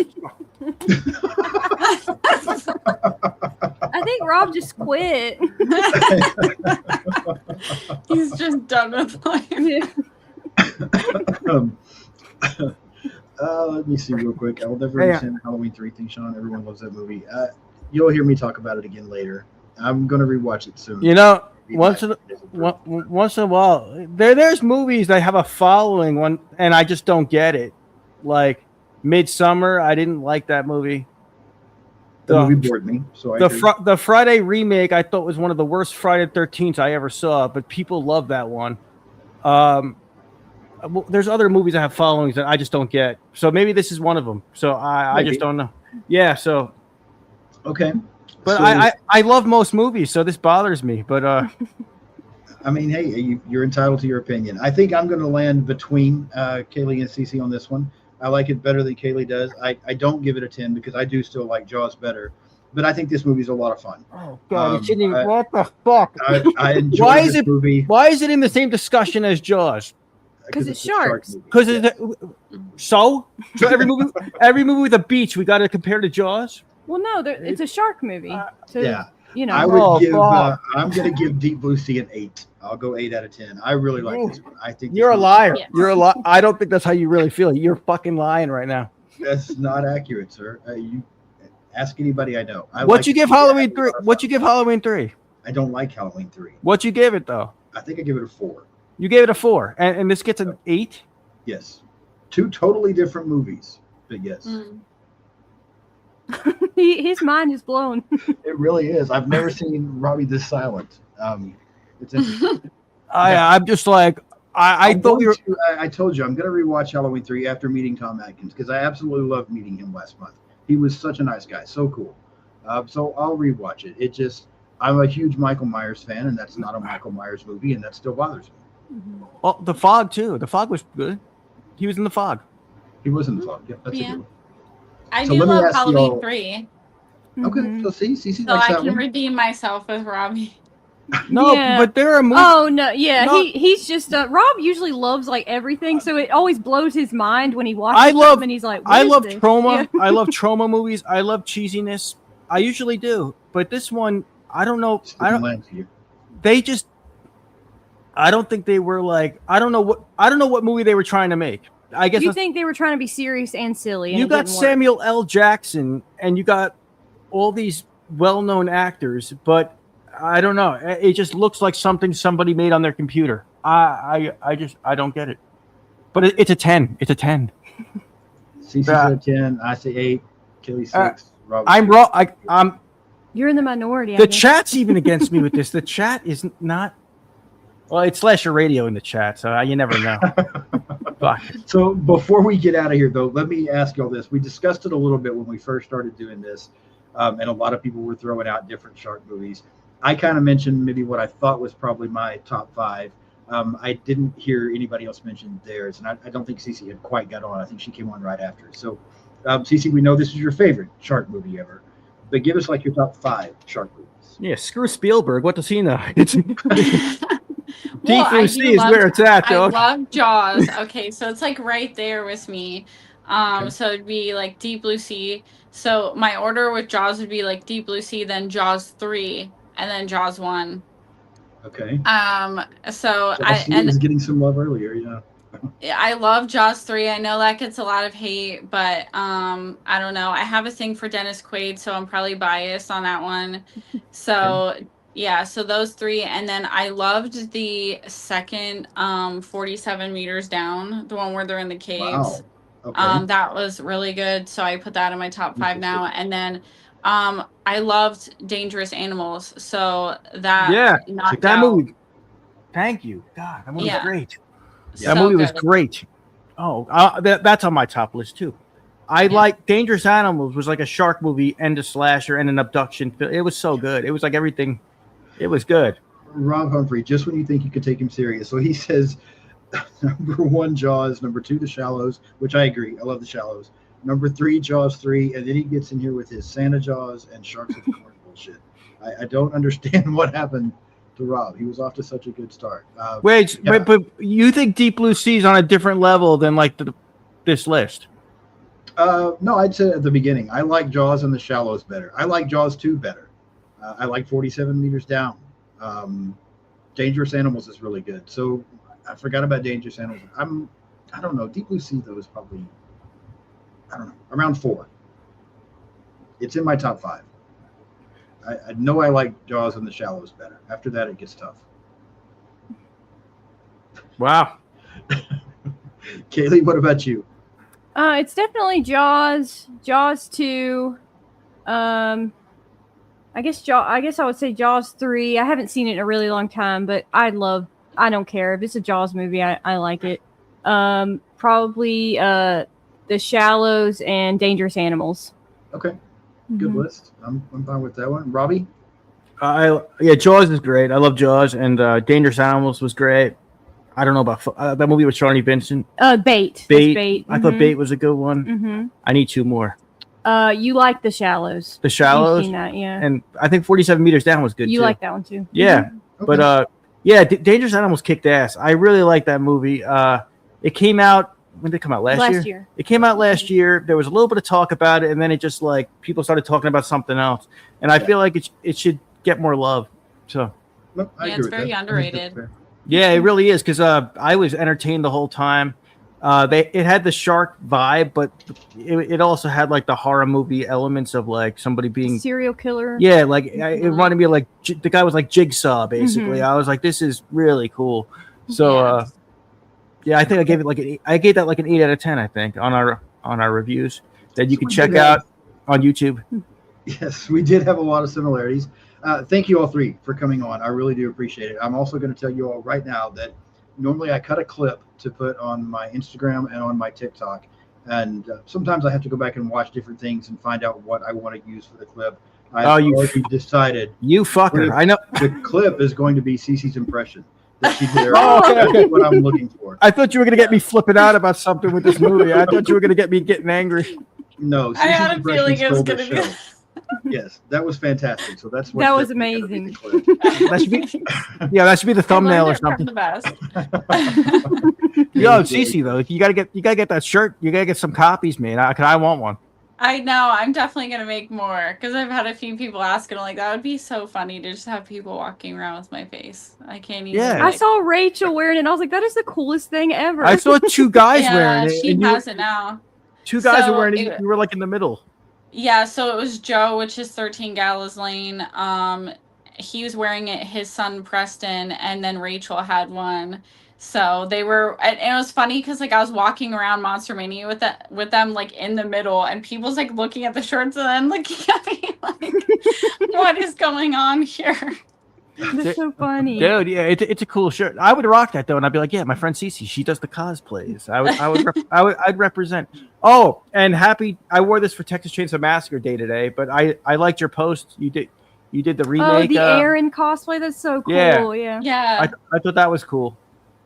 I think Rob just quit. He's just done with life. Yeah. Let me see real quick. I will never understand the Halloween 3 thing, Sean. Everyone loves that movie. You'll hear me talk about it again later. I'm going to rewatch it soon. You know, once in a while, there's movies that have a following, and I just don't get it. Like Midsummer, I didn't like that movie. The movie bored me. So the Friday remake I thought was one of the worst Friday the 13th I ever saw, but people love that one. There's other movies that have followings that I just don't get. So maybe this is one of them. So I just don't know. Yeah. So. Okay. But so, I love most movies, so this bothers me. But I mean, hey, you're entitled to your opinion. I think I'm going to land between Kaylee and Cece on this one. I like it better than Kaylee does. I don't give it a 10 because I do still like Jaws better. But I think this movie's a lot of fun. Oh God! What the fuck? I enjoy this movie. Why is it in the same discussion as Jaws? Because it's sharks. Because so every movie with a beach, we got to compare to Jaws. Well, no, it's a shark movie. So, yeah, you know. I would give. I'm going to give Deep Blue Sea an 8. I'll go 8 out of 10. I really like this one. I think you're a liar. Yes. You're a liar. I don't think that's how you really feel. You're fucking lying right now. That's not accurate, sir. You ask anybody I know. What'd you give Halloween 3? What'd you give Halloween 3? I don't like Halloween 3. What'd you give it though? I think I give it a 4. You gave it a 4, and this gets an 8. Yes, 2 totally different movies, but yes. His mind is blown. It really is. I've never seen Robbie this silent. It's interesting. I'm just like I thought we were. I told you I'm going to rewatch Halloween 3 after meeting Tom Atkins because I absolutely loved meeting him last month. He was such a nice guy, so cool. So I'll rewatch it. It just I'm a huge Michael Myers fan, and that's not a Michael Myers movie, and that still bothers me. Well, The Fog too. The Fog was good. He was in The Fog. He was in The Fog. Yep, that's a good one. I So do let me love ask Halloween y'all- 3, Okay, so see, so likes I that can one. redeem myself with Robbie. No, Yeah. but there are movies. Oh no, yeah, No. he's just Rob usually loves like everything, so it always blows his mind when he watches I love- them and he's like, I "What is love this?" trauma. Yeah. I love trauma movies. I love cheesiness. I usually do, but this one, I don't know. They just. I don't think they were like. I don't know what movie they were trying to make. I guess You think they were trying to be serious and silly? And you it got didn't work. Samuel L. Jackson and you got all these well-known actors, but I don't know. It just looks like something somebody made on their computer. I don't get it. But it's a 10. It's a 10. CC said 10. I say 8. Kelly 6. Rob I'm 6. wrong. I'm You're in the minority. I the guess. chat's even against me with this. The chat is not. Well, it's Slasher Radio in the chat, so you never know. Fuck. So before we get out of here, though, let me ask y'all this. We discussed it a little bit when we first started doing this, and a lot of people were throwing out different shark movies. I kind of mentioned maybe what I thought was probably my top 5. I didn't hear anybody else mention theirs, and I don't think Cece had quite got on. I think she came on right after. So, Cece, we know this is your favorite shark movie ever, but give us like your top 5 shark movies. Yeah, screw Spielberg. What does he know? Well, Deep Blue Sea is where it's at, though. I love Jaws. Okay, so it's like right there with me. Okay. So it'd be like Deep Blue Sea. So my order with Jaws would be like Deep Blue Sea, then Jaws 3, and then Jaws 1. Okay. So Jaws was getting some love earlier, yeah. I love Jaws 3. I know that gets a lot of hate, but I don't know. I have a thing for Dennis Quaid, so I'm probably biased on that one. So Okay. yeah, so those 3, and then I loved the second 47 meters down, the one where they're in the caves. Wow. Okay. That was really good, so I put that in my top 5 now. And then I loved Dangerous Animals, so that knocked that out. movie. Thank you, God, that movie was great. So That movie was good. great. Oh, that's on my top list too. I like Dangerous Animals was like a shark movie and a slasher and an abduction. It was so good. It was like everything. It was good. Rob Humphrey, just when you think you could take him serious. So he says, number 1, Jaws. Number 2, The Shallows, which I agree. I love The Shallows. Number 3, Jaws 3. And then he gets in here with his Santa Jaws and Sharks of the Corn bullshit. I don't understand what happened to Rob. He was off to such a good start. Wait, but you think Deep Blue Sea is on a different level than like this list? No, I'd say at the beginning. I like Jaws and The Shallows better. I like Jaws 2 better. I like 47 meters down. Dangerous Animals is really good. So I forgot about Dangerous Animals. I don't know. Deep Blue Sea, though, is probably, I don't know, around 4. It's in my top 5. I know I like Jaws and The Shallows better. After that, it gets tough. Wow. Kaylee, what about you? It's definitely Jaws. Jaws 2. I guess I would say Jaws 3. I haven't seen it in a really long time, but I don't care. If it's a Jaws movie, I like it. Probably The Shallows and Dangerous Animals. Okay. Good list. I'm fine with that one. Robbie? Jaws is great. I love Jaws, and Dangerous Animals was great. I don't know about that movie with Charlie Vincent. Bait. Bait. I thought Bait was a good one. Mm-hmm. I need 2 more. You like The Shallows. The Shallows? You've seen that, yeah. And I think 47 meters down was good, You too. like that one, too. Yeah. Okay. But, Dangerous Animals kicked ass. I really like that movie. It came out, when did it come out? Last year? It came out last year. There was a little bit of talk about it, and then it just, like, people started talking about something else. And I feel like it should get more love. So, No, I agree it's with very that. underrated. yeah, it really is, because I was entertained the whole time. It had the shark vibe, but it also had like the horror movie elements of like somebody being serial killer. Yeah, like it reminded me of like the guy was like Jigsaw basically. I was like, this is really cool. So I think I gave it I gave that like an 8 out of 10. I think on our reviews that you can check out on YouTube. Yes, we did have a lot of similarities. Thank you all 3 for coming on. I really do appreciate it. I'm also going to tell you all right now that normally I cut a clip to put on my Instagram and on my TikTok. And sometimes I have to go back and watch different things and find out what I want to use for the clip. I've already decided. You fucker. I know. The clip is going to be Cece's impression that she did. Okay. That's what I'm looking for. I thought you were going to get me flipping out about something with this movie. I thought you were going to get me getting angry. No, I had a feeling it was going to be. Yes, that was fantastic. So that's what that was amazing. That should be the thumbnail or something. The best. Yo, Cece, though, you gotta get that shirt. You gotta get some copies, man. I want one. I know. I'm definitely gonna make more because I've had a few people ask, and I'm like, that would be so funny to just have people walking around with my face. I can't even. Yeah. I saw Rachel wearing it, and I was like, that is the coolest thing ever. I saw 2 guys wearing it. She has it now. 2 guys were wearing it. You were like in the middle. Yeah, so it was Joe, which is 13 Gallows Lane. He was wearing it, his son Preston, and then Rachel had one. So they were, and it was funny because like I was walking around Monster Mania with them like in the middle, and people's like looking at the shirts and then looking at me like, what is going on here? That's so funny. Dude, yeah, it's a cool shirt. I would rock that though, and I'd be like, yeah, my friend Cece, she does the cosplays. I'd represent. Oh, and I wore this for Texas Chainsaw Massacre Day today, but I liked your post. You did the remake. Oh, the Aaron cosplay. That's so cool. Yeah. Yeah. I thought that was cool.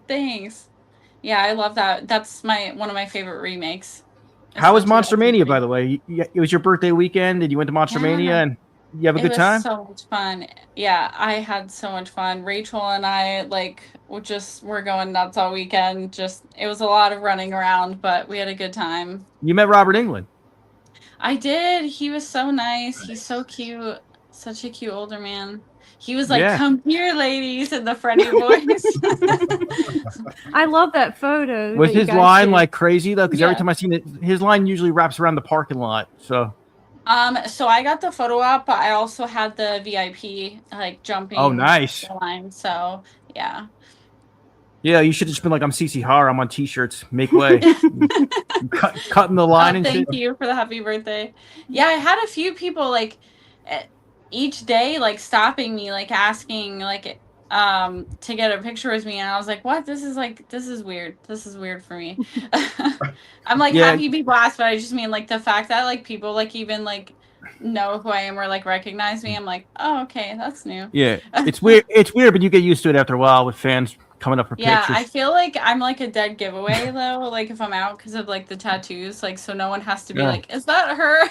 Thanks. Yeah, I love that. That's one of my favorite remakes. How was Monster Mania, by the way? It was your birthday weekend, and you went to Monster Mania, and you have a good time? It was so much fun. Yeah, I had so much fun. Rachel and I were going nuts all weekend. It was a lot of running around, but we had a good time. You met Robert Englund. I did. He was so nice. He's so cute. Such a cute older man. He was like, "Come here, ladies," in the Freddy voice. I love that photo. Was his line like crazy though? Because every time I seen it, his line usually wraps around the parking lot. So I got the photo op, but I also had the VIP jumping. Oh, nice. Line. So yeah. Yeah, you should have just been like, "I'm CC Horror. I'm on T-shirts. Make way." Cutting the line and thank you for the happy birthday. Yeah, I had a few people each day stopping me, asking to get a picture with me, and I was like, what? This is weird. This is weird for me. I'm happy people ask, but I just mean the fact that people even know who I am or recognize me. I'm like, oh, okay, that's new. Yeah, it's weird. It's weird, but you get used to it after a while with fans coming up for pictures. Yeah, I feel like I'm a dead giveaway though. If I'm out because of the tattoos, so no one has to be is that her?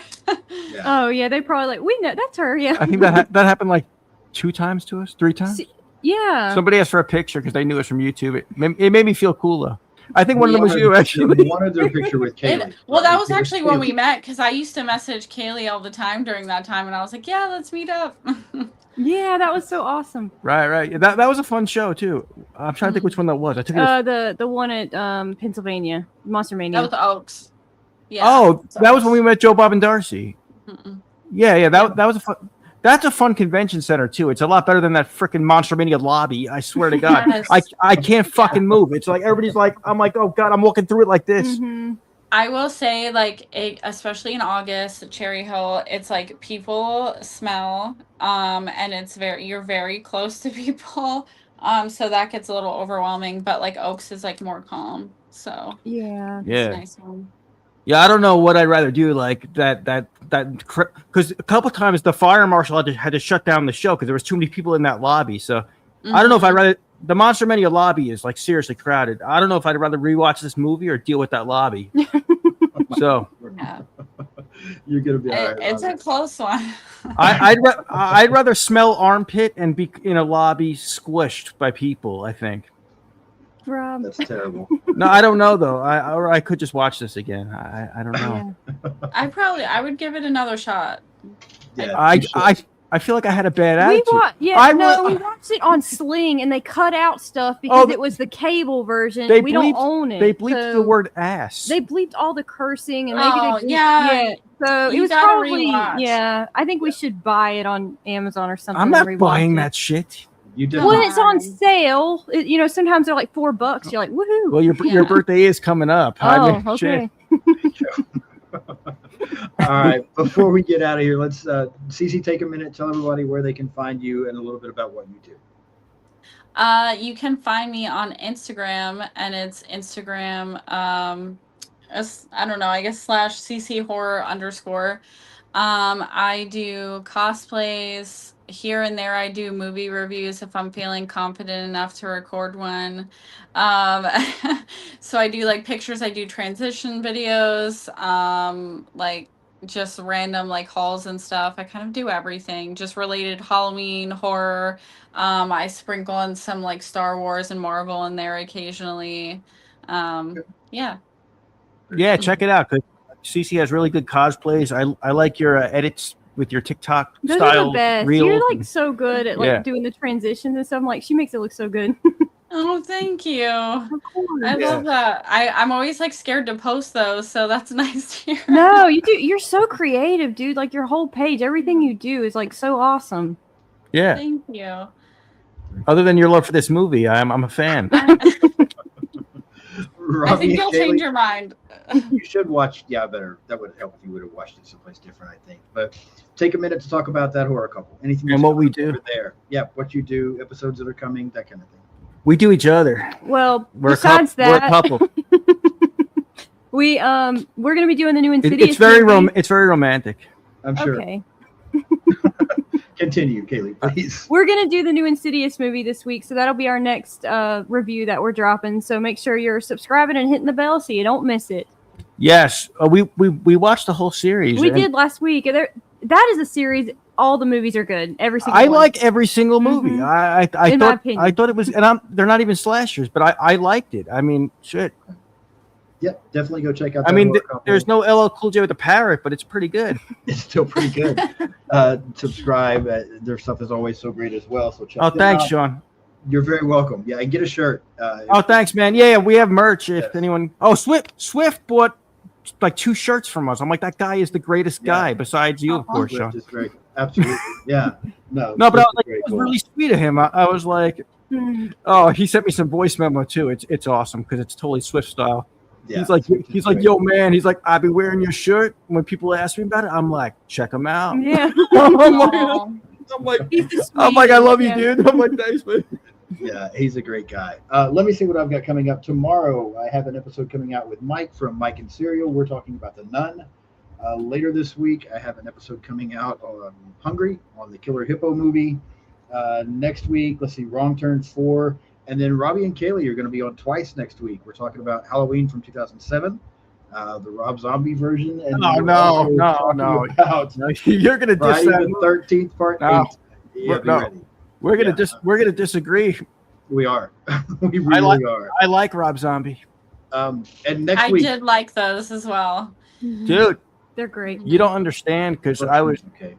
Yeah. Oh yeah, they probably we know that's her. Yeah, I think that happened 2 times to us, 3 times. Yeah. Somebody asked for a picture because they knew us from YouTube. It made me feel cool though. I think one of them was you actually. Wanted their picture with Kaylee. Well, that was actually when we met because I used to message Kaylee all the time during that time, and I was like, yeah, let's meet up. Yeah, that was so awesome. Right. Yeah, that was a fun show too. I'm trying to think which one that was. I took it. The one at Pennsylvania, Monster Mania. That was Oaks. Yeah. Oh, that was when we met Joe, Bob, and Darcy. Mm-mm. Yeah. That was a fun. That's a fun convention center too. It's a lot better than that freaking Monster Mania lobby. I swear to God, yes. I can't fucking move. It's everybody's I'm like, oh God, I'm walking through it like this. Mm-hmm. I will say, especially in August, Cherry Hill, it's people smell, and you're very close to people, so that gets a little overwhelming. But Oaks is more calm, so yeah, it's a nice one. Yeah, I don't know what I'd rather do, that because a couple times the fire marshal had to shut down the show because there was too many people in that lobby. So I don't know if I'd rather. The Monster Mania lobby is seriously crowded. I don't know if I'd rather rewatch this movie or deal with that lobby. So yeah. You're gonna be all right. It's a close one. I'd rather smell armpit and be in a lobby squished by people. I think. Rob. That's terrible. No, I don't know though. I could just watch this again. I don't know. Yeah. I would give it another shot. Yeah, I feel like I had a bad attitude. We watched it on Sling, and they cut out stuff because it was the cable version. We don't own it. They bleeped the word ass. They bleeped all the cursing and negative. Yeah. So it was probably I think we should buy it on Amazon or something. I'm not buying that shit. When it's on sale, sometimes they're $4. You're like, woohoo! Well, your birthday is coming up. Oh, okay. All right. Before we get out of here, let's Cece take a minute, tell everybody where they can find you and a little bit about what you do. You can find me on Instagram, and it's Instagram. I don't know. I guess /CC Horror _. I do cosplays. Here and there, I do movie reviews if I'm feeling confident enough to record one. So I do pictures. I do transition videos, just random hauls and stuff. I kind of do everything, just related Halloween, horror. I sprinkle in some Star Wars and Marvel in there occasionally. Yeah. Yeah, check it out. Cause Cece has really good cosplays. I like your edits with your TikTok Those style. Are the best. You're so good at doing the transitions and stuff. She makes it look so good. Oh, thank you. Of course. I love that. I'm always scared to post those, so that's nice to hear. No, you do. You're so creative, dude. Your whole page, everything you do is so awesome. Yeah. Thank you. Other than your love for this movie, I'm a fan. I think you'll change your mind. You should watch. Yeah, better. That would help if you would have watched it someplace different, I think. But take a minute to talk about that horror couple. Anything And what we do over there? Yeah, what you do, episodes that are coming, that kind of thing. we do each other. Well, We're besides we're a that, couple. we're gonna be doing the new Insidious. It's very movie. it's very romantic. I'm sure. Okay. Continue, Kaylee, please. We're gonna do the new Insidious movie this week, so that'll be our next review that we're dropping. So make sure you're subscribing and hitting the bell so you don't miss it. Yes, we watched the whole series. We and did last week. That is a series. All the movies are good. Every single. I one. like every single movie. Mhm. I In my thought opinion. I thought it was, and they're not even slashers, but I liked it. I mean, shit. Yep, definitely go check out. I that mean, horror couple. there's no LL Cool J with the parrot, but it's pretty good. It's still pretty good. Subscribe. Their stuff is always so great as well. So check. Oh, them thanks, out. Sean. You're very welcome. Yeah, and get a shirt. Oh, thanks, man. Yeah, we have merch. If Yes. anyone, Swift bought like 2 shirts from us. I'm like, that guy is the greatest Yeah. guy besides you, of course, Swift Sean. is very absolutely. Yeah. No, No, but I was Swift is like, very it was cool. really sweet of him. I was like, Mhm. oh, he sent me some voice memo too. It's awesome because it's totally Swift style. Yeah, he's like, Swift is great. yo, man. He's like, I'll be wearing your shirt. When people ask me about it, I'm like, check him out. Yeah. I'm Aw. like, He's the I'm like, I love you, sweetest, dude. I'm like, thanks, man. Yeah, he's a great guy. Let me see what I've got coming up tomorrow. I have an episode coming out with Mike from Mike and Serial. We're talking about The Nun. Later this week, I have an episode coming out on Hungry on the Killer Hippo movie. Next week, let's see, Wrong Turn 4. And then Robbie and Kaylee are going to be on twice next week. We're talking about Halloween from 2007, the Rob Zombie version. And Oh, we're no, also no, talking no. about No, you're gonna diss Friday that. the 13th, part No. 8. Yeah, be No. ready. We're gonna Yeah. we're gonna disagree. We are. We really like- are. I like Rob Zombie, And next I week, did like those as well. Mhm. dude. They're great. You don't understand because I was okay.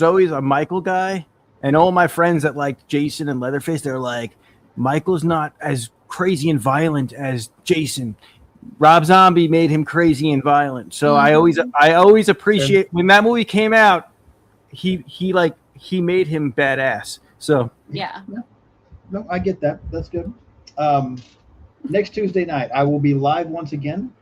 always a Michael guy, and all my friends that like Jason and Leatherface, they're like, Michael's not as crazy and violent as Jason. Rob Zombie made him crazy and violent. So I always appreciate when that movie came out. He made him badass. So Yeah. No, I get that. That's good. Next Tuesday night, I will be live once again.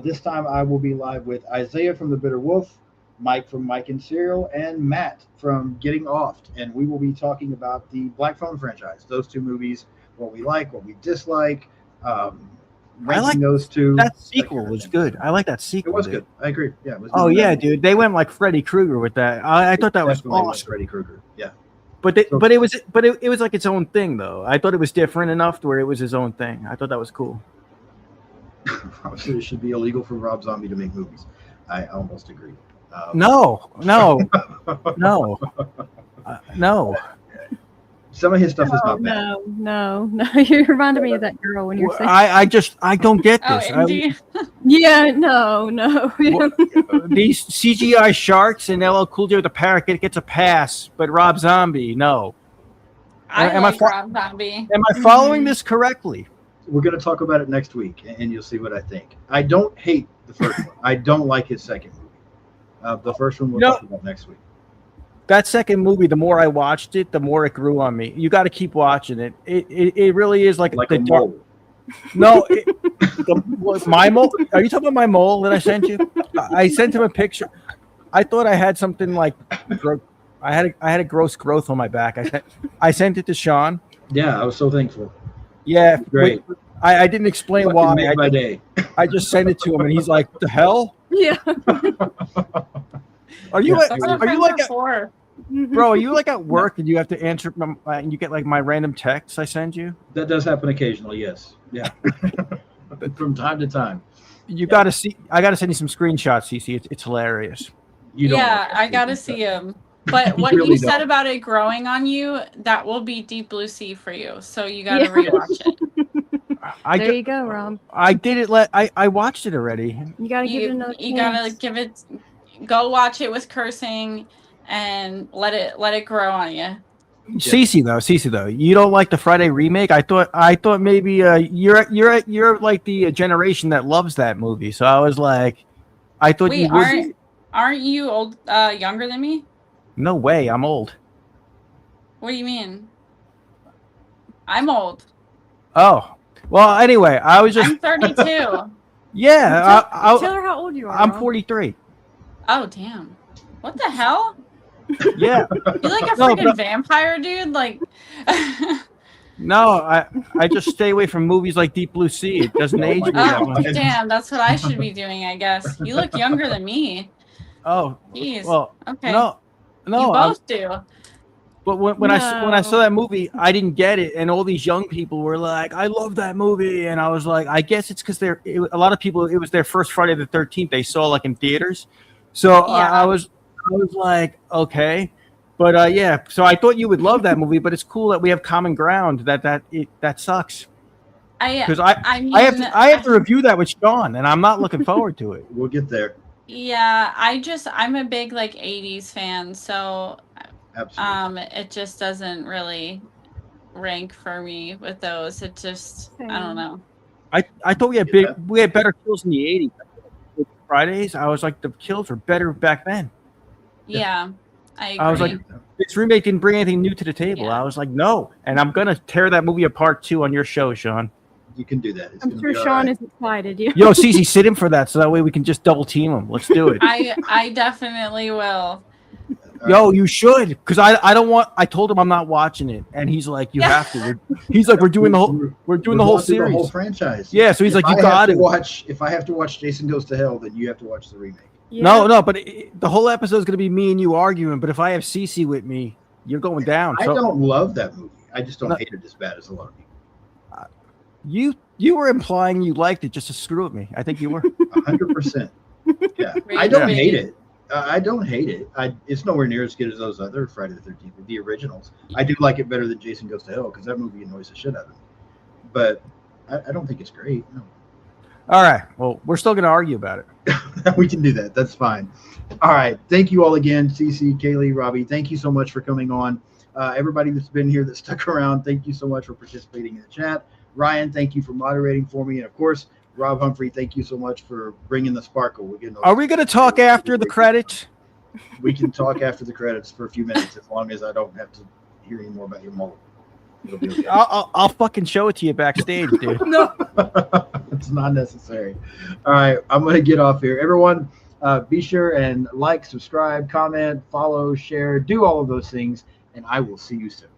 This time, I will be live with Isaiah from The Bitter Wolf, Mike from Mike and Serial, and Matt from Getting Offed. And we will be talking about the Black Phone franchise. Those 2 movies, what we like, what we dislike, ranking like those 2. that sequel kind of was thing. good. I like that It sequel. was dude. good. I agree. Yeah. It was Oh good. yeah, dude. They went like Freddy Krueger with that. I thought that was Definitely awesome. Freddy Krueger. Yeah. But it was like its own thing though. I thought it was different enough to where it was his own thing. I thought that was cool. Obviously, it should be illegal for Rob Zombie to make movies. I almost agree. No. No. Some of his stuff is Oh, not bad. no. You reminded me of that girl when you're saying. I don't get Oh, this. Indy. Yeah, no. These CGI sharks and LL Cool J with the parrot gets a pass, but Rob Zombie, no. I Am I like fo- Rob Zombie. Am I following this correctly? We're going to talk about it next week, and you'll see what I think. I don't hate the first one. I don't like his second movie. The first one we'll No. talk about next week. That second movie, the more I watched it, the more it grew on me. You got to keep watching it. It really is like Like the a dark. mole. No, my mole. Are you talking about my mole that I sent you? I sent him a picture. I thought I had something like, I had a gross growth on my back. I sent it to Sean. Yeah, I was so thankful. Yeah, Great. I didn't explain Fucking why. made my day. I just sent it to him, and he's like, "The hell? Yeah. Are you Yeah. like, That's what are you friends like, are for. bro? Are you like at work and you have to answer, and you get like my random texts I send you? That does happen occasionally, yes. Yeah. From time to time. You got to see. I got to send you some screenshots, CC. It's hilarious. You don't Yeah, like I gotta stuff. see him. But what really you said don't. about it growing on you, that will be Deep Blue Sea for you. So you gotta Yeah. rewatch it. There you go, Rob. I did it. I watched it already. You gotta give it You, another you chance. gotta give it. Go watch it with cursing, and let it grow on you. Cece though, you don't like the Friday remake. I thought maybe you're like the generation that loves that movie. So I was like, I thought Wait, you would. aren't you old? Younger than me? No way, I'm old. What do you mean? I'm old. Oh, Well, anyway, I was just I'm 32. yeah. Tell her how old you are. I'm Rob. 43. Oh damn! What the hell? Yeah. You like a No, freaking vampire, dude? Like, No, I just stay away from movies like Deep Blue Sea. It doesn't Oh age my me that oh much. damn, that's what I should be doing, I guess. You look younger than me. Oh, Jeez. well, Okay. no, You I'm- both do. but when I saw No. that movie, I didn't get it, and all these young people were like, "I love that movie," and I was like, "I guess it's because a lot of people. It was their first Friday the 13th they saw like in theaters, so Yeah. I was like, okay, but yeah. So I thought you would love that movie, but it's cool that we have common ground. That sucks because I mean, I have to review that with Sean, and I'm not looking forward to it. We'll get there. Yeah, I'm a big like 80s fan, so Absolutely. it just doesn't really rank for me with those. It just I don't know. I thought we had better kills in the 80s. With Fridays, I was like the kills were better back then. Yeah. I agree. I was like, this remake didn't bring anything new to the table. Yeah. I was like, no, and I'm gonna tear that movie apart too on your show, Sean. You can do that. It's I'm gonna sure be all Sean right. is excited. Yeah. Yo, Cece, sit in for that, so that way we can just double team him. Let's do it. I definitely will. Yo, you should, because I don't want. I told him I'm not watching it, and he's like, you have to. He's like, we're doing the whole We're the whole going through the whole series. franchise. Yeah, so he's If like, you I have got to it. watch. If I have to watch Jason Goes to Hell, then you have to watch the remake. Yeah. No, but the whole episode is gonna be me and you arguing. But if I have Cece with me, you're going down. I So don't love that movie. I just don't No. hate it as bad as a lot of people. you were implying you liked it just to screw with me. I think you were. 100%. Yeah, I don't hate it. I don't hate it. It's nowhere near as good as those other Friday the 13th, the originals. I do like it better than Jason Goes to Hell because that movie annoys the shit out of me. But I don't think it's great. No. All right. Well, we're still gonna argue about it. We can do that. That's fine. All right. Thank you all again, Cece, Kaylee, Robbie. Thank you so much for coming on. Everybody that's been here that stuck around, thank you so much for participating in the chat. Ryan, thank you for moderating for me. And of course, Rob Humphrey, thank you so much for bringing the sparkle. Are we gonna talk after the credits? We can talk after the credits for a few minutes as long as I don't have to hear any more about your mullet. It'll be okay. I'll fucking show it to you backstage, dude. No. It's not necessary. All right, I'm going to get off here. Everyone, be sure and like, subscribe, comment, follow, share, do all of those things, and I will see you soon.